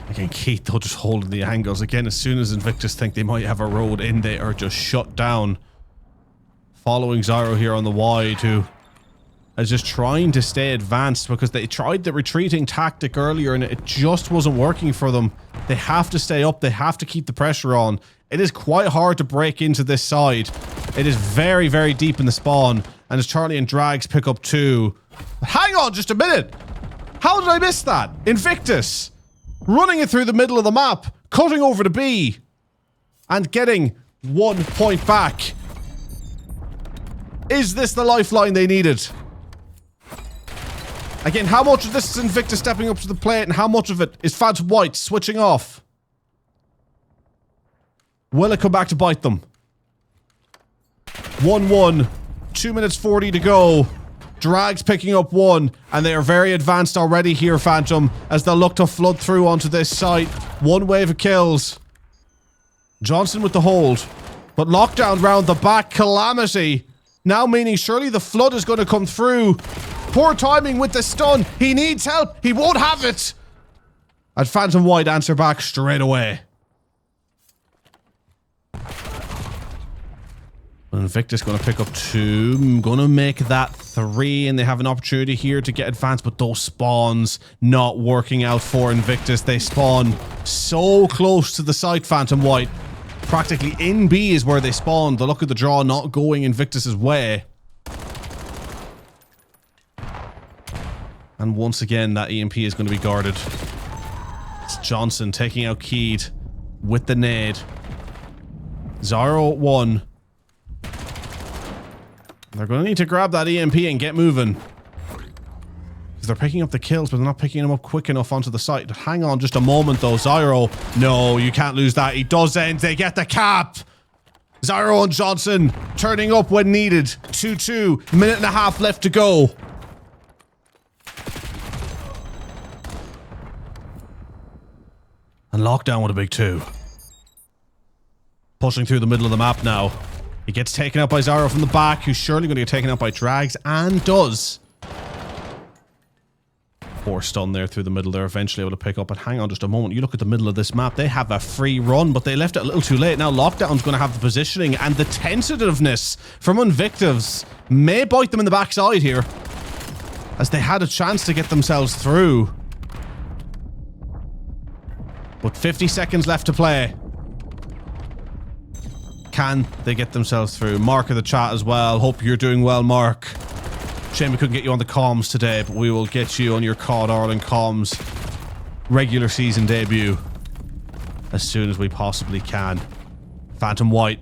S1: Again, Keith though just holding the angles. Again, as soon as Invictus think they might have a road in, they are just shut down. Following Zyro here on the wide, who is just trying to stay advanced because they tried the retreating tactic earlier and it just wasn't working for them. They have to stay up. They have to keep the pressure on. It is quite hard to break into this side. It is very, very deep in the spawn. And as Charlie and Drags pick up 2. Hang on just a minute. How did I miss that? Invictus running it through the middle of the map, cutting over to B, and getting 1 point back. Is this the lifeline they needed? Again, how much of this is Invictus stepping up to the plate and how much of it is Phntm White switching off? Will it come back to bite them? 1-1. 2 minutes 40 to go. Drags picking up 1, and they are very advanced already here, Phntm, as they'll look to flood through onto this site. 1 wave of kills. Johnson with the hold. But lockdown round the back. Calamity. Now meaning surely the flood is going to come through. Poor timing with the stun. He needs help. He won't have it. And Phntm White answer back straight away. Invictus going to pick up 2. Going to make that 3. And they have an opportunity here to get advanced. But those spawns not working out for Invictus. They spawn so close to the site, Phntm White. Practically in B is where they spawned. The luck of the draw not going Invictus's way. And once again, that EMP is going to be guarded. It's Johnson taking out Keed with the nade. Zyro at 1. They're going to need to grab that EMP and get moving. Because they're picking up the kills, but they're not picking them up quick enough onto the site. Hang on just a moment, though. Zyro. No, you can't lose that. He doesn't. They get the cap. Zyro and Johnson turning up when needed. 2-2. Minute and a half left to go. And Lockdown with a big 2. Pushing through the middle of the map now. He gets taken out by Zyro from the back, who's surely going to get taken out by Drags, and does. 4 stun there through the middle. They're eventually able to pick up. And hang on just a moment. You look at the middle of this map. They have a free run, but they left it a little too late. Now Lockdown's going to have the positioning, and the tentativeness from Invictus may bite them in the backside here, as they had a chance to get themselves through. But 50 seconds left to play. Can they get themselves through? Mark in the chat as well. Hope you're doing well, Mark. Shame we couldn't get you on the comms today, but we will get you on your COD Ireland comms regular season debut as soon as we possibly can. Phntm White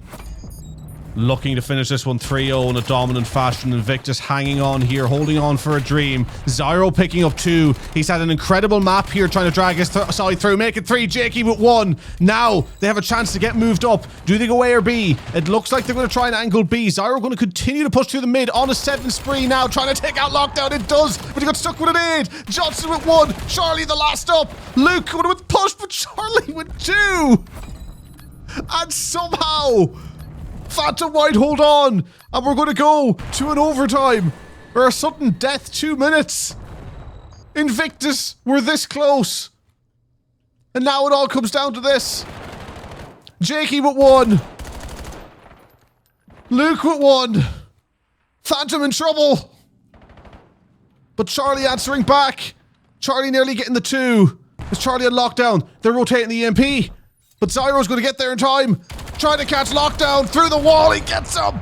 S1: looking to finish this one 3-0 in a dominant fashion. Invictus hanging on here, holding on for a dream. Zyro picking up 2. He's had an incredible map here, trying to drag his side through. Make it 3. Jakey with 1. Now they have a chance to get moved up. Do they go A or B? It looks like they're going to try and angle B. Zyro going to continue to push through the mid on a 7 spree now, trying to take out Lockdown. It does, but he got stuck with an 8. Johnson with 1. Charlie the last up. Luke would have pushed, but Charlie with 2. And somehow Phntm White hold on, and we're going to go to an overtime or a sudden death 2 minutes. Invictus were this close, and now it all comes down to this. Jakey with 1. Luke with 1. Phntm in trouble, but Charlie answering back. Charlie nearly getting the 2. It's Charlie on Lockdown. They're rotating the EMP, but Zyro's going to get there in time. Trying to catch Lockdown through the wall. He gets him.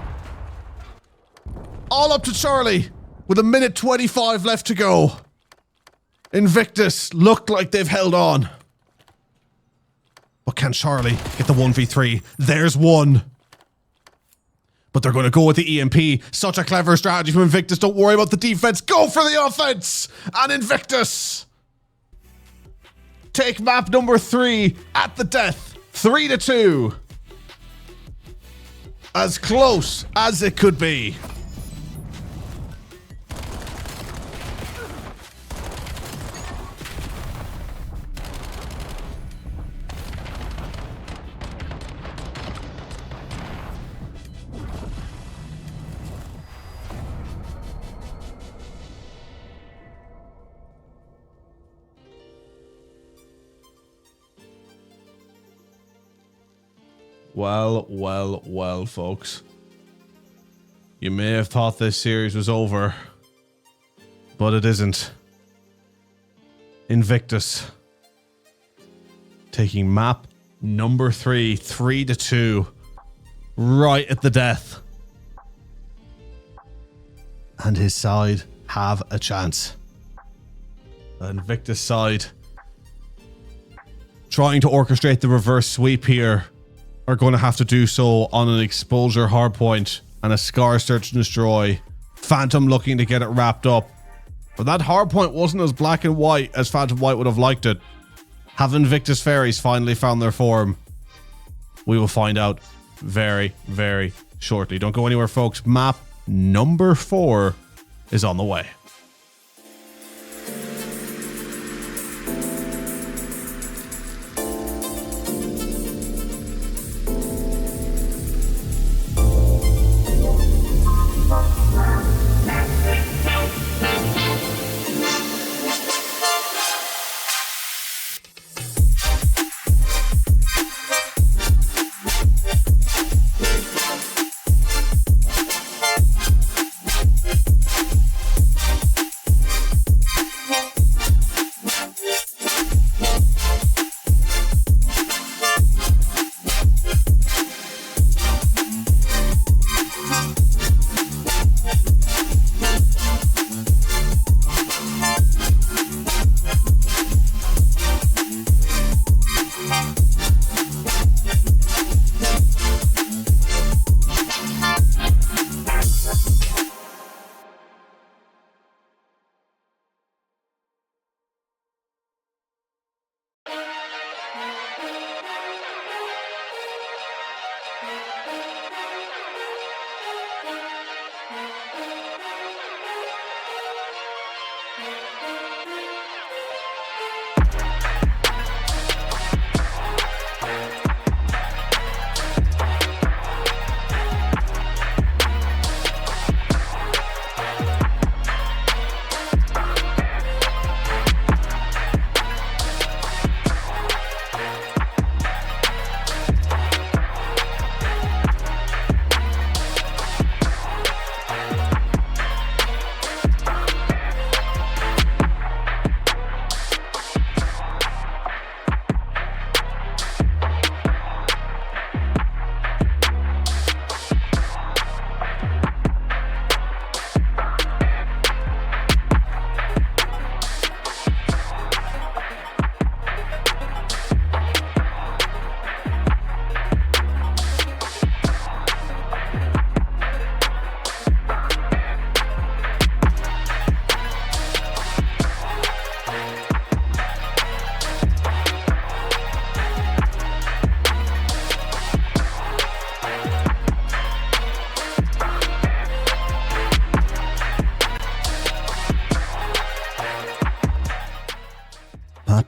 S1: All up to Charlie with 1:25 left to go. Invictus look like they've held on. But can Charlie get the 1v3? There's 1. But they're going to go with the EMP. Such a clever strategy from Invictus. Don't worry about the defense. Go for the offense. And Invictus take map number 3 at the death. 3-2. As close as it could be. Well, folks. You may have thought this series was over, but it isn't. Invictus taking map number 3, 3-2, right at the death. And his side have a chance. The Invictus side trying to orchestrate the reverse sweep here are going to have to do so on an exposure hardpoint and a Scar Search and Destroy. Phntm looking to get it wrapped up. But that hardpoint wasn't as black and white as Phntm White would have liked it. Have Invictus Fairies finally found their form? We will find out very, very shortly. Don't go anywhere, folks. Map number 4 is on the way.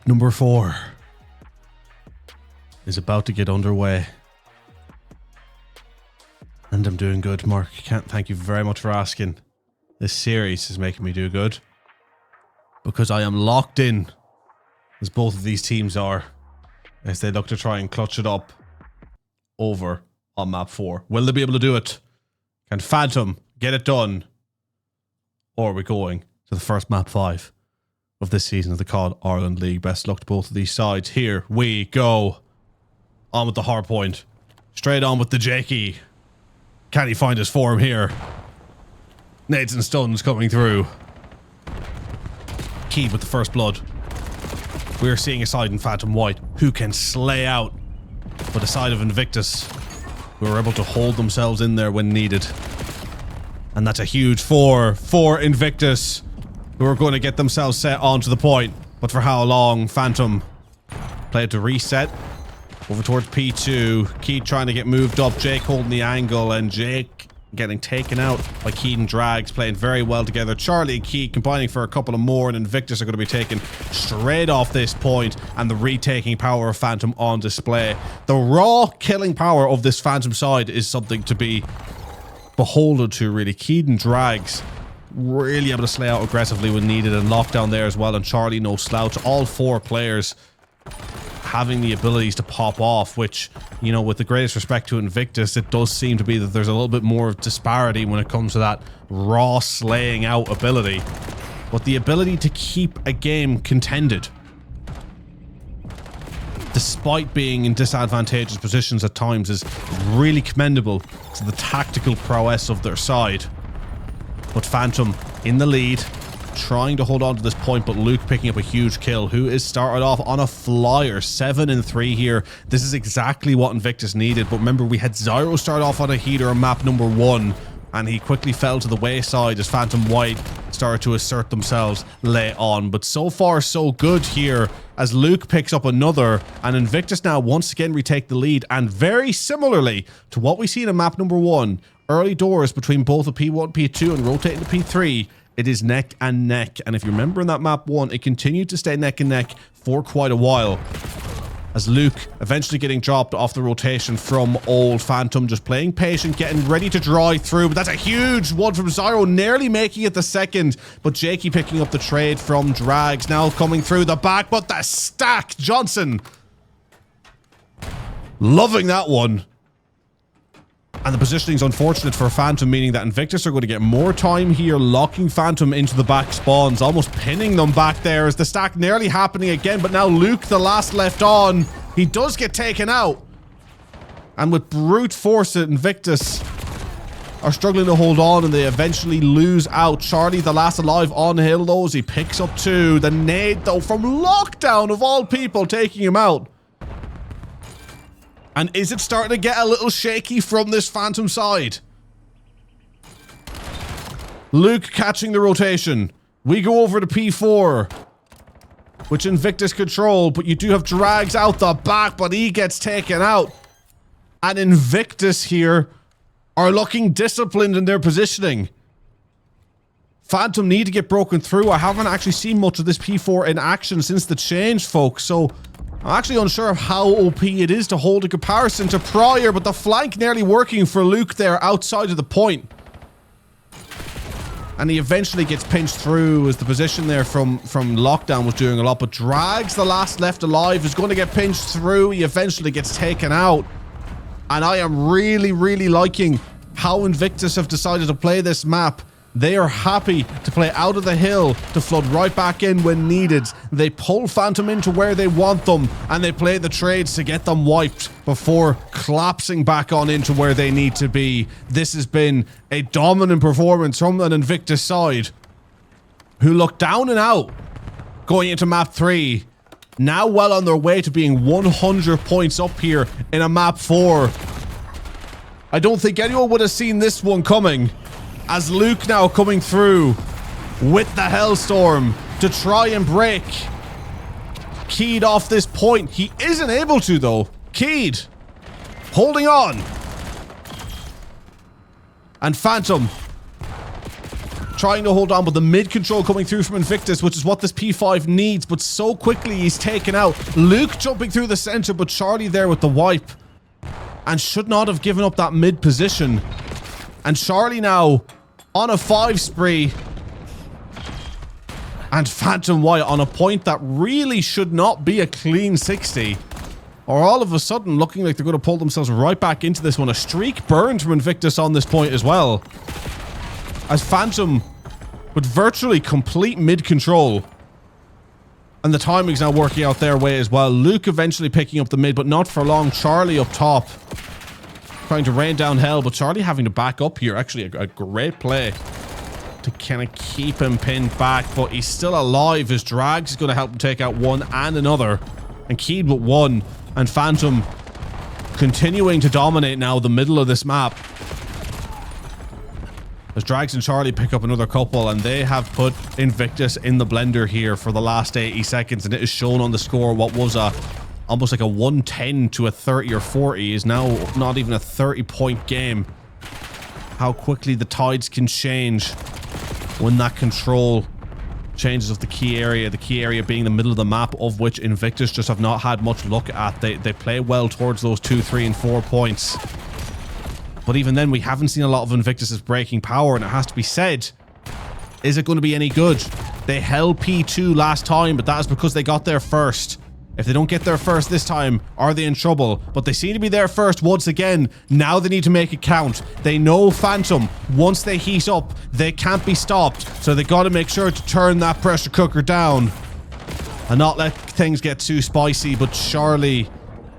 S1: Map number 4 is about to get underway. And I'm doing good, Mark. Thank you very much for asking. This series is making me do good. Because I am locked in, as both of these teams are, as they look to try and clutch it up over on map 4. Will they be able to do it? Can Phntm get it done? Or are we going to the first map 5 of this season of the COD Ireland League? Best luck to both of these sides. Here we go. On with the hard point. Straight on with the Jakey. Can he find his form here? Nades and stuns coming through. Keyed with the first blood. We're seeing a side in Phntm White who can slay out, but a side of Invictus who are able to hold themselves in there when needed. And that's a huge 4 for Invictus, who are going to get themselves set onto the point. But for how long? Phntm played to reset over towards P2. Keed trying to get moved up. Jake holding the angle, and Jake getting taken out by Keed and Drags, playing very well together. Charlie and Keed combining for a couple of more, and Invictus are going to be taken straight off this point, and the retaking power of Phntm on display. The raw killing power of this Phntm side is something to be beholden to, really. Keed and Drags really able to slay out aggressively when needed, and lockdown there as well, and Charlie no slouch. All 4 players having the abilities to pop off, which, you know, with the greatest respect to Invictus, it does seem to be that there's a little bit more disparity when it comes to that raw slaying out ability. But the ability to keep a game contended, despite being in disadvantageous positions at times, is really commendable to the tactical prowess of their side. But Phntm in the lead, trying to hold on to this point, but Luke picking up a huge kill, who is started off on a flyer. 7 and 3 here. This is exactly what Invictus needed. But remember, we had Zyro start off on a heater on map number 1, and he quickly fell to the wayside as Phntm White started to assert themselves late on. But so far so good here, as Luke picks up another, and Invictus now once again retake the lead. And very similarly to what we see in map number 1, early doors between both the P1, P2, and rotating to P3, it is neck and neck. And if you remember in that map 1, it continued to stay neck and neck for quite a while, as Luke eventually getting dropped off the rotation from old Phntm, just playing patient, getting ready to drive through. But that's a huge one from Zyro, nearly making it the second. But Jakey picking up the trade from Drags, now coming through the back. But the stack, Johnson, loving that one. And the positioning is unfortunate for Phntm, meaning that Invictus are going to get more time here, locking Phntm into the back spawns, almost pinning them back there, as the stack nearly happening again. But now Luke, the last left on, he does get taken out. And with brute force, Invictus are struggling to hold on, and they eventually lose out. Charlie, the last alive on hill, though, as he picks up 2. The nade, though, from lockdown, of all people, taking him out. And is it starting to get a little shaky from this Phntm side? Luke catching the rotation. We go over to P4, which Invictus control, but you do have Drags out the back, but he gets taken out. And Invictus here are looking disciplined in their positioning. Phntm need to get broken through. I haven't actually seen much of this P4 in action since the change, folks, so I'm actually unsure of how OP it is to hold in comparison to prior, but the flank nearly working for Luke there outside of the point. And he eventually gets pinched through, as the position there from lockdown was doing a lot. But Drags, the last left alive, is going to get pinched through. He eventually gets taken out. And I am really, really liking how Invictus have decided to play this map. They are happy to play out of the hill to flood right back in when needed. They pull Phntm into where they want them, and they play the trades to get them wiped before collapsing back on into where they need to be. This has been a dominant performance from an Invictus side, who look down and out going into map 3. Now well on their way to being 100 points up here in a map 4. I don't think anyone would have seen this one coming, as Luke now coming through with the Hellstorm to try and break Keed off this point. He isn't able to, though. Keed holding on. And Phntm trying to hold on, but the mid control coming through from Invictus, which is what this P5 needs, but so quickly he's taken out. Luke jumping through the center, but Charlie there with the wipe. And should not have given up that mid position. And Charlie now on a 5 spree. And Phntm White on a point that really should not be a clean 60. Or all of a sudden looking like they're going to pull themselves right back into this one. A streak burned from Invictus on this point as well. As Phntm with virtually complete mid control. And the timing's now working out their way as well. Luke eventually picking up the mid, but not for long. Charlie up top. Trying to rain down hell, but Charlie having to back up here. Actually, a great play to kind of keep him pinned back, but he's still alive. His drags is going to help him take out one and another. And Keed with one. And Phntm continuing to dominate now the middle of this map. As Drags and Charlie pick up another couple, and they have put Invictus in the blender here for the last 80 seconds, and it is shown on the score. What was almost like a 110 to a 30 or 40 is now not even a 30-point game. How quickly the tides can change when that control changes of the key area being the middle of the map, of which Invictus just have not had much luck at. They play well towards those 2, 3, and 4 points. But even then, we haven't seen a lot of Invictus's breaking power, and it has to be said, is it going to be any good? They held P2 last time, but that is because they got there first. If they don't get there first this time, are they in trouble? But they seem to be there first once again. Now they need to make it count. They know Phntm, once they heat up, they can't be stopped. So they got to make sure to turn that pressure cooker down and not let things get too spicy. But Charlie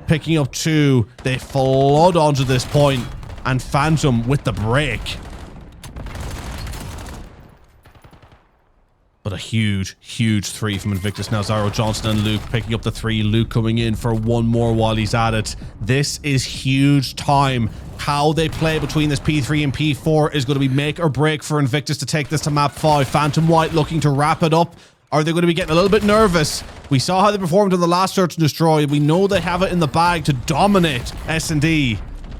S1: picking up 2. They flood onto this point. And Phntm with the break. But a huge, huge 3 from Invictus. Now Zyro Johnson and Luke picking up the 3. Luke coming in for one more while he's at it. This is huge time. How they play between this P3 and P4 is going to be make or break for Invictus to take this to map 5. Phntm White looking to wrap it up. Are they going to be getting a little bit nervous? We saw how they performed in the last Search and Destroy. We know they have it in the bag to dominate S&D.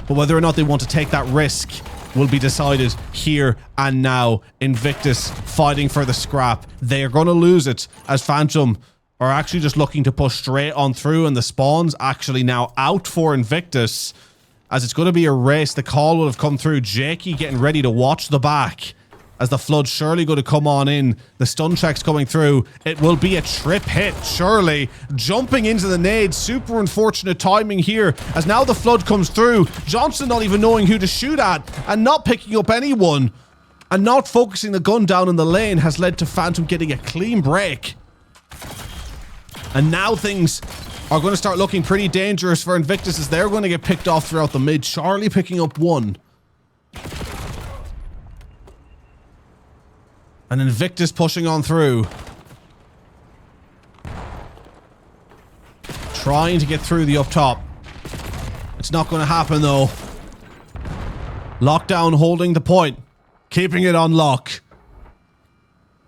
S1: But whether or not they want to take that risk will be decided here and now. Invictus fighting for the scrap. They are going to lose it as Phntm are actually just looking to push straight on through, and the spawn's actually now out for Invictus as it's going to be a race. The call will have come through. Jakey getting ready to watch the back as the flood's surely going to come on in. The stun check's coming through. It will be a trip hit, surely. Jumping into the nade. Super unfortunate timing here as now the flood comes through. Johnson not even knowing who to shoot at and not picking up anyone. And not focusing the gun down in the lane has led to Phntm getting a clean break. And now things are going to start looking pretty dangerous for Invictus as they're going to get picked off throughout the mid. Charlie picking up 1. And Invictus pushing on through. Trying to get through the up top. It's not going to happen though. Lockdown holding the point. Keeping it on lock.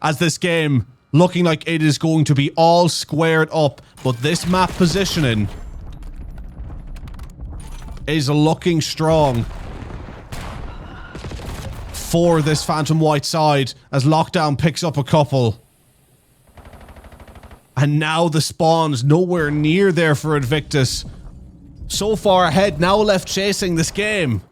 S1: As this game looking like it is going to be all squared up. But this map positioning is looking strong for this Phntm White side as Lockdown picks up a couple. And now the spawn's nowhere near there for Invictus. So far ahead, now left chasing this game.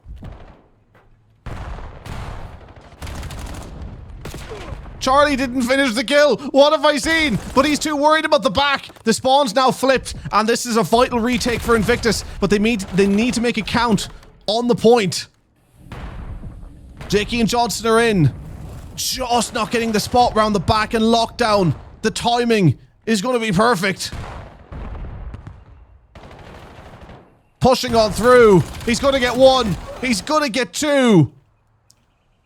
S1: Charlie didn't finish the kill. What have I seen? But he's too worried about the back. The spawn's now flipped, and this is a vital retake for Invictus. But they need to make it count on the point. Jakey and Johnson are in. Just not getting the spot round the back, and Lockdown. The timing is going to be perfect. Pushing on through. He's going to get 1. He's going to get 2.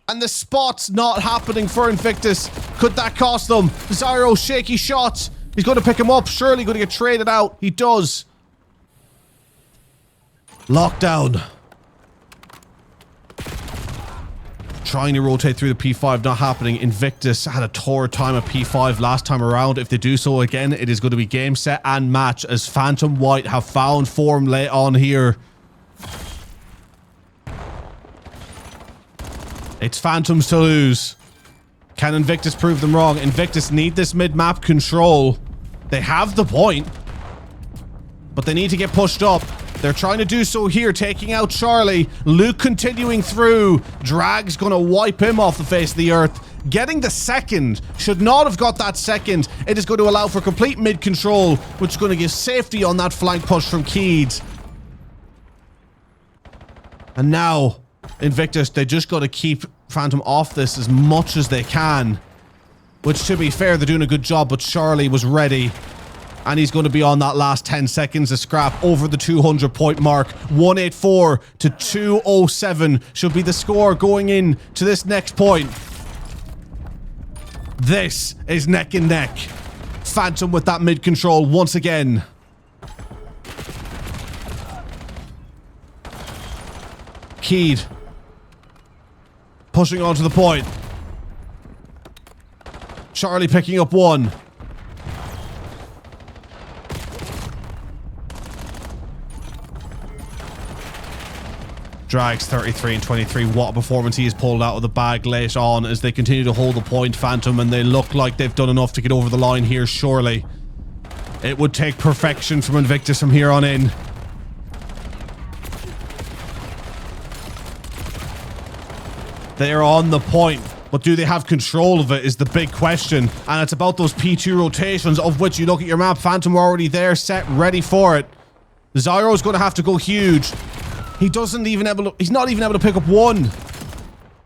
S1: And the spot's not happening for Invictus. Could that cost them? Zyro, shaky shots. He's going to pick him up. Surely going to get traded out. He does. Lockdown. Trying to rotate through the P5, not happening. Invictus had a torrid time at P5 last time around. If they do so again, it is going to be game, set, and match as Phntm White have found form late on here. It's Phantoms to lose. Can Invictus prove them wrong? Invictus need this mid-map control. They have the point, but they need to get pushed up. They're trying to do so here, taking out Charlie. Luke continuing through. Drag's gonna wipe him off the face of the earth. Getting the second. Should not have got that second. It is going to allow for complete mid-control, which is going to give safety on that flank push from COD. And now, Invictus, they just got to keep Phntm off this as much as they can. Which, to be fair, they're doing a good job, but Charlie was ready. And he's going to be on that last 10 seconds of scrap over the 200 point mark. 184 to 207 should be the score going in to this next point. This is neck and neck. Phntm with that mid control once again. COD pushing on to the point. Charlie picking up one. Drags 33 and 23. What a performance he has pulled out of the bag late on as they continue to hold the point, Phntm, and they look like they've done enough to get over the line here, surely. It would take perfection from Invictus from here on in. They are on the point, but do they have control of it is the big question. And it's about those P2 rotations, of which you look at your map, Phntm already there, set, ready for it. Zyro's going to have to go huge. He doesn't even able to, he's not even able to pick up one.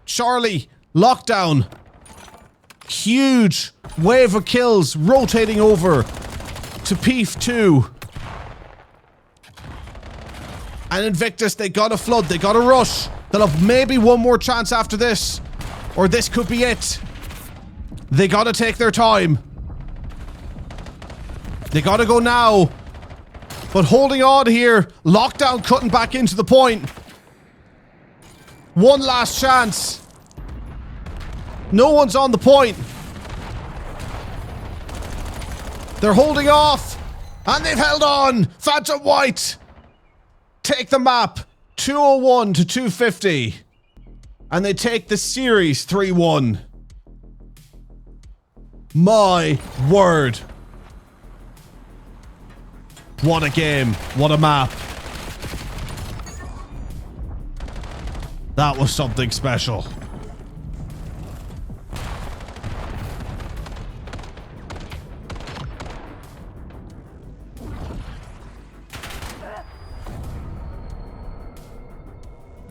S1: Charlie, lockdown. Huge wave of kills rotating over to Phntm. And Invictus, they gotta flood, they gotta rush. They'll have maybe one more chance after this. Or this could be it. They gotta take their time. They gotta go now. But holding on here. Lockdown cutting back into the point. One last chance. No one's on the point. They're holding off. And they've held on. Phntm White take the map. 201 to 250. And they take the series 3-1. My word. What a game. What a map. That was something special.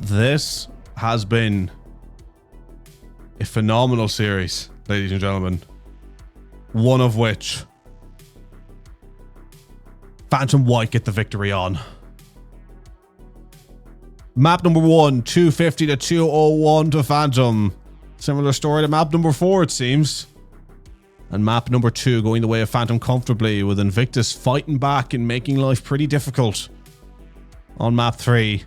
S1: This has been a phenomenal series, ladies and gentlemen. One of which Phntm White get the victory on. Map number 1, 250 to 201 to Phntm. Similar story to map number 4, it seems. And map number 2 going the way of Phntm comfortably, with Invictus fighting back and making life pretty difficult on map 3.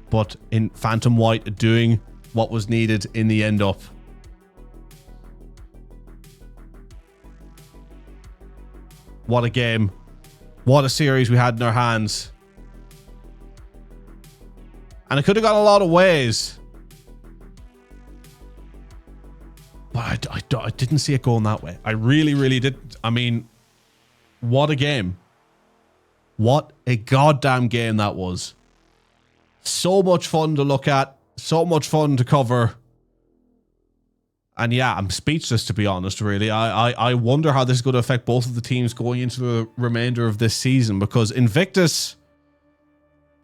S1: But in Phntm White doing what was needed in the end up. What a game. What a series we had in our hands. And it could have gone a lot of ways. But I didn't see it going that way. I really, really didn't. I mean, what a game. What a goddamn game that was. So much fun to look at. So much fun to cover. And yeah, I'm speechless, to be honest, really. I wonder how this is going to affect both of the teams going into the remainder of this season. Because Invictus,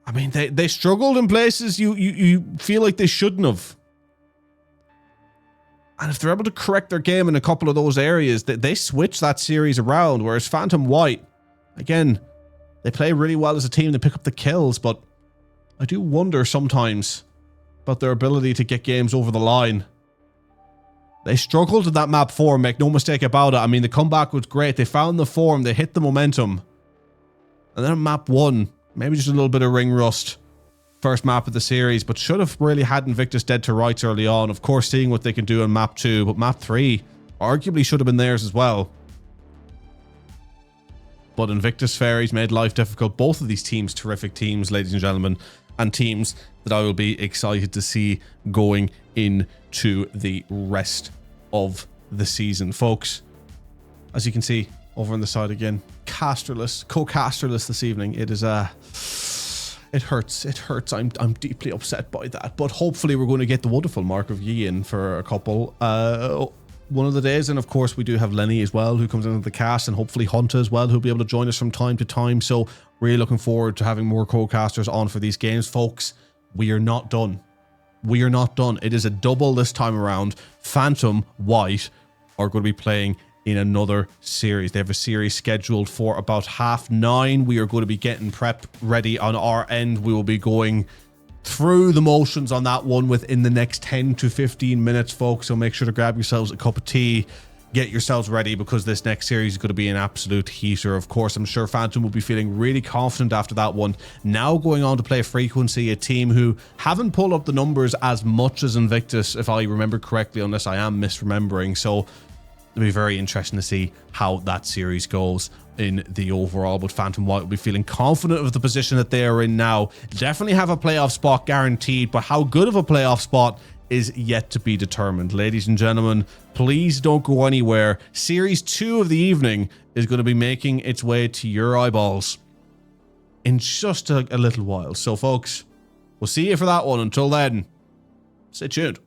S1: I mean, they struggled in places you feel like they shouldn't have. And if they're able to correct their game in a couple of those areas, they switch that series around. Whereas Phntm White, again, they play really well as a team. They pick up the kills, but I do wonder sometimes about their ability to get games over the line. They struggled in that map 4, make no mistake about it. I mean, the comeback was great. They found the form, they hit the momentum. And then on map 1, maybe just a little bit of ring rust. First map of the series, but should have really had Invictus dead to rights early on. Of course, seeing what they can do on map 2, but map 3 arguably should have been theirs as well. But Invictus Fairies made life difficult. Both of these teams, terrific teams, ladies and gentlemen, and teams that I will be excited to see going into the rest of the season, folks. As you can see over on the side again, co-casterless this evening. It is it hurts. I'm deeply upset by that, but hopefully we're going to get the wonderful Mark of Yi in for a couple one of the days. And of course we do have Lenny as well, who comes into the cast, and hopefully Hunter as well, who'll be able to join us from time to time. So really looking forward to having more co-casters on for these games, folks. We are not done. We are not done. It is a double this time around. Phntm, White are going to be playing in another series. They have a series scheduled for about 9:30. We are going to be getting prepped ready on our end. We will be going through the motions on that one within the next 10 to 15 minutes, folks. So make sure to grab yourselves a cup of tea, get yourselves ready, because this next series is going to be an absolute heater. Of course, I'm sure Phntm will be feeling really confident after that one. Now going on to play Frequency, a team who haven't pulled up the numbers as much as Invictus, if I remember correctly, unless I am misremembering. So it'll be very interesting to see how that series goes in the overall. But Phntm White will be feeling confident of the position that they are in now. Definitely have a playoff spot guaranteed, but how good of a playoff spot is yet to be determined. Ladies and gentlemen, please don't go anywhere. Series 2 of the evening is going to be making its way to your eyeballs in just a little while. So folks, we'll see you for that one. Until then, stay tuned.